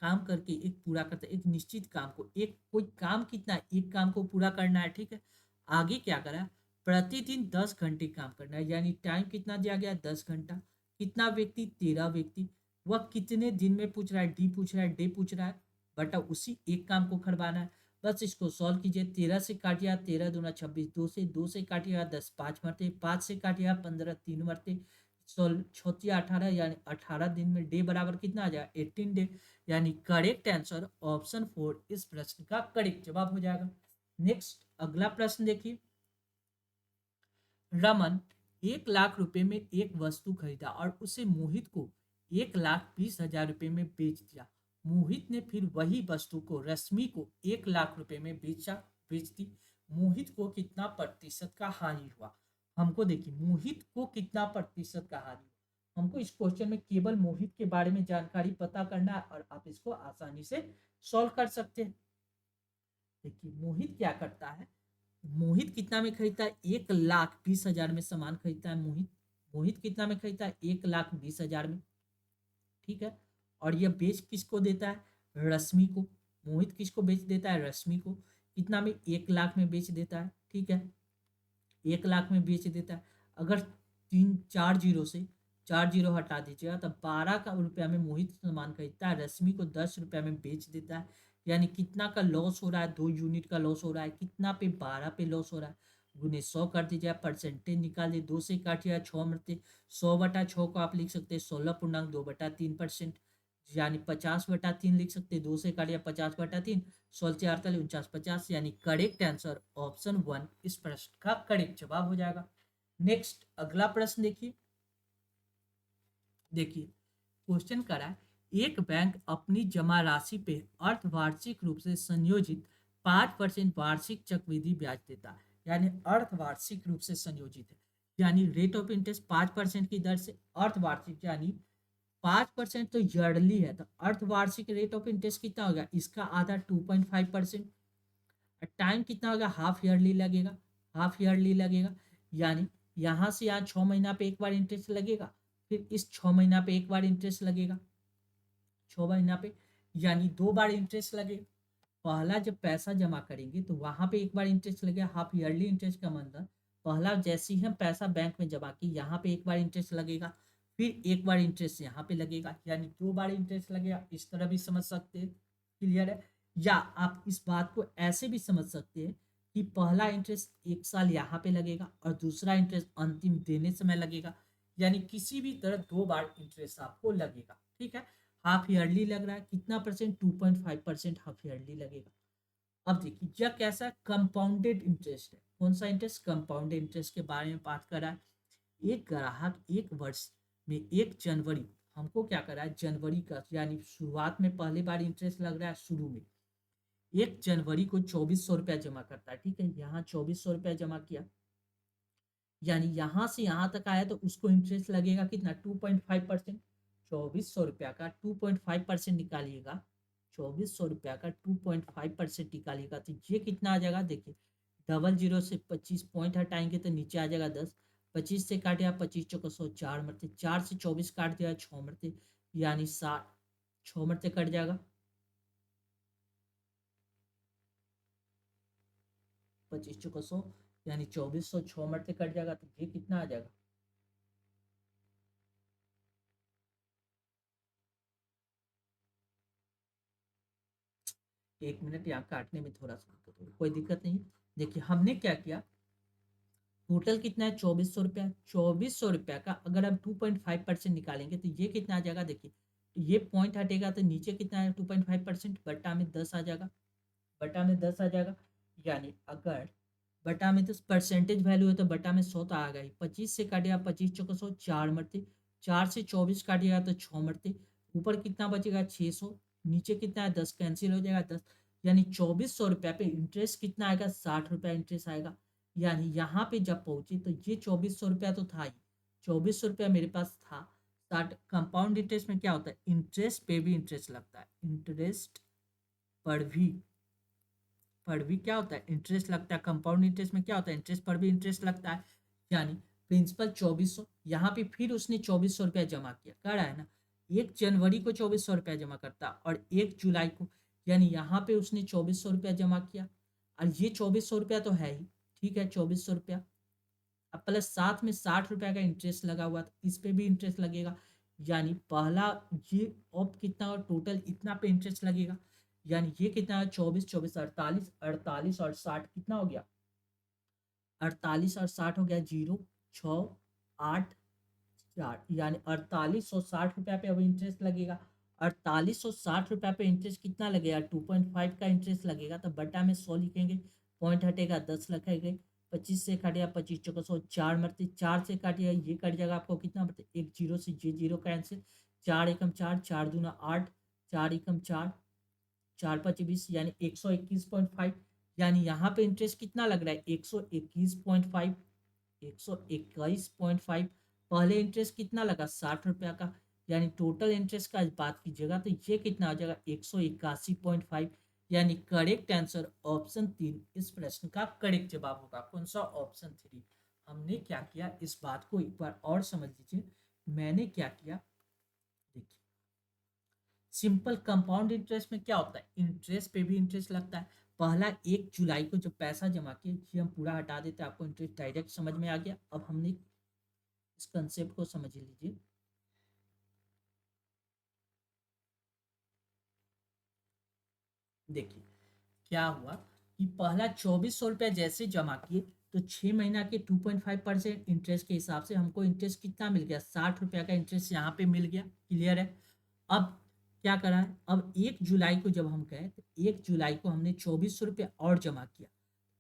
काम करके एक पूरा करते, एक निश्चित काम को, एक कोई काम कितना है, एक काम को पूरा करना है, ठीक है। आगे क्या करा, प्रतिदिन 10 घंटे काम करना है, यानी टाइम कितना दिया गया, 10 घंटा, कितना व्यक्ति, 13 व्यक्ति, वह कितने दिन में पूछ रहा है, डी पूछ रहा है, डे पूछ रहा है, बटा उसी एक काम को करवाना है। बस इसको सॉल्व कीजिए, 13 से काटिया, 13 दूना 26, दो से काटिएगा 10, 5 मरते, 5 से काटिएगा 15, 3 मरते, सोल छोतिया 18, यानी 18 दिन में डे बराबर कितना आ जाएगा, 18 डे, यानी करेक्ट आंसर ऑप्शन 4 इस प्रश्न का करेक्ट जवाब हो जाएगा। नेक्स्ट अगला प्रश्न देखिए, रमन 1 लाख रुपए में एक वस्तु खरीदा और उसे मोहित को 1,20,000 रुपए में बेच दिया। मोहित ने फिर वही वस्तु को रश्मि को 1 लाख रुपए में बेच दी। मोहित को कितना प्रतिशत का हानि हुआ। हमको देखिए, मोहित को कितना प्रतिशत का हानि हुआ, हमको इस क्वेश्चन में केवल मोहित के बारे में जानकारी पता करना है और आप इसको आसानी से सॉल्व कर सकते हैं। देखिए मोहित क्या करता है, मोहित कितना में खरीदता है, 1,20,000 में सामान खरीदता है। मोहित मोहित कितना में खरीदता है, 1,20,000 में, ठीक है। और यह बेच किसको देता है, रश्मि को। मोहित किसको बेच देता है, रश्मि को, कितना में, 1 लाख में बेच देता है, ठीक है। 1 लाख में बेच देता है। अगर 4 जीरो से 4 जीरो हटा दीजिएगा तब 12 रुपया में मोहित सामान खरीदता है, रश्मि को 10 रुपया में बेच देता है। यानी कितना का लॉस हो रहा है, 2 यूनिट का लॉस हो रहा है, कितना पे, 12 पे लॉस हो रहा है। गुने 100 कर दीजिए, परसेंटेज निकाल दिए, 2 से काटिए 6 मरते, 100/6 को आप लिख सकते हैं 16.2/3%, यानी 50/3 लिख सकते हैं, 2 से काटिए 50/3, 16 48 49 50, यानी करेक्ट आंसर ऑप्शन 1 इस प्रश्न का करेक्ट जवाब हो जाएगा। नेक्स्ट अगला प्रश्न देखिए, देखिए क्वेश्चन करा है, एक बैंक अपनी जमा राशि पे अर्धवार्षिक रूप से संयोजित 5% वार्षिक चक्रवृद्धि ब्याज देता है, यानी अर्धवार्षिक रूप से संयोजित है, यानी रेट ऑफ इंटरेस्ट 5% की दर से, अर्धवार्षिक यानी 5% तो ईयरली है, तो अर्धवार्षिक रेट ऑफ इंटरेस्ट कितना होगा, इसका आधा 2.5%, टाइम कितना होगा, हाफ ईयरली लगेगा, हाफ ईयरली लगेगा, यानी यहाँ से यहाँ 6 महीना पे एक बार इंटरेस्ट लगेगा, फिर इस 6 महीना पे एक बार इंटरेस्ट लगेगा, 6 महीना पे, यानी 2 बार इंटरेस्ट लगेगा। पहला जब पैसा जमा करेंगे तो वहां पे एक बार इंटरेस्ट लगेगा, हाफ ईयरली इंटरेस्ट का मतलब, पहला जैसे ही हम पैसा बैंक में जमा की यहाँ पे एक बार इंटरेस्ट लगेगा, फिर एक बार इंटरेस्ट यहाँ पे लगेगा, यानी 2 बार इंटरेस्ट लगेगा। इस तरह भी समझ सकते हैं, क्लियर है। या आप इस बात को ऐसे भी समझ सकते हैं कि पहला इंटरेस्ट 1 साल यहाँ पे लगेगा और दूसरा इंटरेस्ट अंतिम देने समय लगेगा, यानी किसी भी तरह 2 बार इंटरेस्ट आपको लगेगा, ठीक है। हाफ ईयरली लग रहा है, कितना परसेंट, 2.5% हाफ ईयरली लगेगा। अब देखिए यह कैसा कंपाउंडेड इंटरेस्ट है, कौन सा इंटरेस्ट, कंपाउंडेड इंटरेस्ट के बारे में बात कर रहा है। एक ग्राहक 1 वर्ष में 1 जनवरी, हमको क्या कर रहा है, जनवरी का, यानी शुरुआत में पहली बार इंटरेस्ट लग रहा है शुरू में, 1 जनवरी को 2,400 रुपया जमा करता है, ठीक है। यहाँ 2,400 रुपया जमा किया, यानी यहाँ से यहाँ तक आया तो उसको इंटरेस्ट लगेगा कितना, 2.5%। 2,400 रुपया का 2.5% निकालिएगा, 2,400 रुपया का 2.5% निकालिएगा तो ये कितना आ जाएगा, देखिए 00 से 25 पॉइंट हटाएंगे तो नीचे आ जाएगा 10, 25 से काटे आप 25 × 100, 4 मरते, 4 से 24 काट दिया 6 मरते, यानी 60, 6 मरते कट जाएगा, 25 × 100, यानी 2,400, 6 मरते कट जाएगा तो ये कितना आ जाएगा, एक मिनट यहाँ काटने में थोड़ा सा कोई दिक्कत नहीं। देखिए हमने क्या किया, टोटल कितना है, 2,400 रुपया, 2,400 रुपया का अगर हम 2.5% निकालेंगे तो ये कितना आ जाएगा, देखिए ये पॉइंट हटेगा तो नीचे कितना है, 2.5% बट्टा में 10 आ जाएगा, बट्टा में 10 आ जाएगा। यानी अगर बटा में तो परसेंटेज वैल्यू है तो बटा में 100 तो आ गई। 25 से काटिएगा 25 चौको 100, 4 मरते। 4 से 24 काटिएगा तो 6 मरते। ऊपर कितना बचेगा 600। नीचे कितना है 10 कैंसिल हो जाएगा 10। यानी 2400 रुपया पे इंटरेस्ट कितना आएगा 60 रुपया इंटरेस्ट आएगा। यानी यहाँ पे जब पहुंचे तो ये 2400 रुपया तो था ही। 2400 रुपया मेरे पास था। 60 कंपाउंड इंटरेस्ट में क्या होता है इंटरेस्ट पे भी इंटरेस्ट लगता है। इंटरेस्ट पर भी क्या होता है इंटरेस्ट लगता है। कंपाउंड इंटरेस्ट में क्या होता है इंटरेस्ट पर भी इंटरेस्ट लगता है। यानी प्रिंसिपल 2400। यहाँ पे फिर उसने 2400 रुपया जमा किया कर रहा है ना। 1 जनवरी को 2400 रुपया जमा करता और 1 जुलाई को। यानी यहाँ पे उसने 2400 रुपया जमा किया। और ये 2400 रुपया तो है ही। ठीक है 2400 रुपया। अब प्लस साथ में 60 रुपया का इंटरेस्ट लगा हुआ था इस पे भी इंटरेस्ट लगेगा। यानी पहला ये अब कितना और टोटल इतना पे इंटरेस्ट लगेगा। यानी ये कितना है 24 24 48 48 और 60 कितना हो गया 48 और 60 हो गया 0 6 8 4। यानी 4860 रुपया पे अब इंटरेस्ट लगेगा। 4860 रुपया पे इंटरेस्ट कितना लगेगा 2.5 का इंटरेस्ट लगेगा तो बटा में 100 लिखेंगे। पॉइंट हटेगा 10 लिखेंगे। 25 से काटेगा 25 चौका 100, 4 मरते। 4 से काटेगा ये कट जाएगा आपको कितना मरते एक जीरो से ये जीरो कैंसिल। 4 एकम 4 4 दूना 8 4 एकम 4 4 5 20 यानी 121.5। यानी यहाँ पे इंटरेस्ट कितना लग रहा है 121.5। 121.5। पहले इंटरेस्ट कितना लगा 60 रुपया का। यानी टोटल इंटरेस्ट का बात कीजिएगा तो ये कितना आ जाएगा 181.5। यानी करेक्ट आंसर ऑप्शन 3 इस प्रश्न का करेक्ट जवाब होगा। कौन सा ऑप्शन 3। हमने क्या किया इस बात को एक बार और समझ लीजिए। मैंने क्या किया देखिए सिंपल कंपाउंड इंटरेस्ट में क्या होता है इंटरेस्ट पे भी इंटरेस्ट लगता है। पहला 1 जुलाई को जब पैसा जमा किए ये हम पूरा हटा देते हैं आपको इंटरेस्ट डायरेक्ट समझ में आ गया। अब हमने इस कंसेप्ट को समझ लीजिए। देखिए क्या हुआ कि पहला 2400 रुपया जैसे जमा किए तो 6 महीना के 2.5% इंटरेस्ट के हिसाब से हमको इंटरेस्ट कितना मिल गया 60 रुपया का इंटरेस्ट यहाँ पे मिल गया। क्लियर है। अब क्या करा है अब 1 जुलाई को जब हम गए तो 1 जुलाई को हमने 2400 रुपया और जमा किया।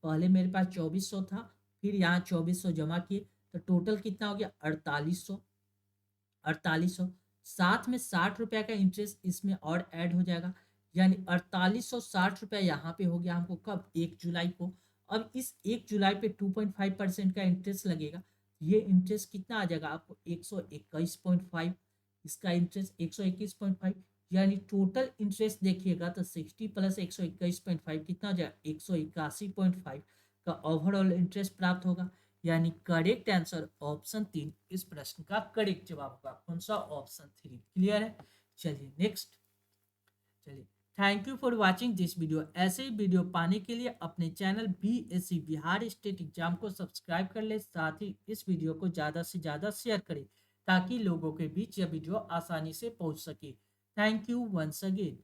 पहले मेरे पास 2400 था फिर यहाँ 2400 जमा किए तो टोटल कितना हो गया 4800। 4800 साथ में 60 रुपया का इंटरेस्ट इसमें और ऐड हो जाएगा। यानी 4860 रुपया यहाँ पे हो गया हमको कब 1 जुलाई को। अब इस 1 जुलाई पे 2.5% का इंटरेस्ट लगेगा। ये इंटरेस्ट कितना आ जाएगा आपको 121.5। इसका इंटरेस्ट 121.5। यानी टोटल इंटरेस्ट देखिएगा तो 60 प्लस 121.5 कितना हो जाएगा 181.5 का ओवरऑल इंटरेस्ट प्राप्त होगा। यानी करेक्ट आंसर ऑप्शन 3 इस प्रश्न का करेक्ट जवाब होगा। कौन सा ऑप्शन 3। क्लियर है। चलिए नेक्स्ट। चलिए thank you for watching this video. ऐसे ही वीडियो पाने के लिए अपने channel BSc Bihar state exam को सब्सक्राइब कर ले। साथ ही इस वीडियो को ज़्यादा से ज़्यादा शेयर करें ताकि लोगों के बीच यह वीडियो आसानी से पहुंच सके। Thank you once again.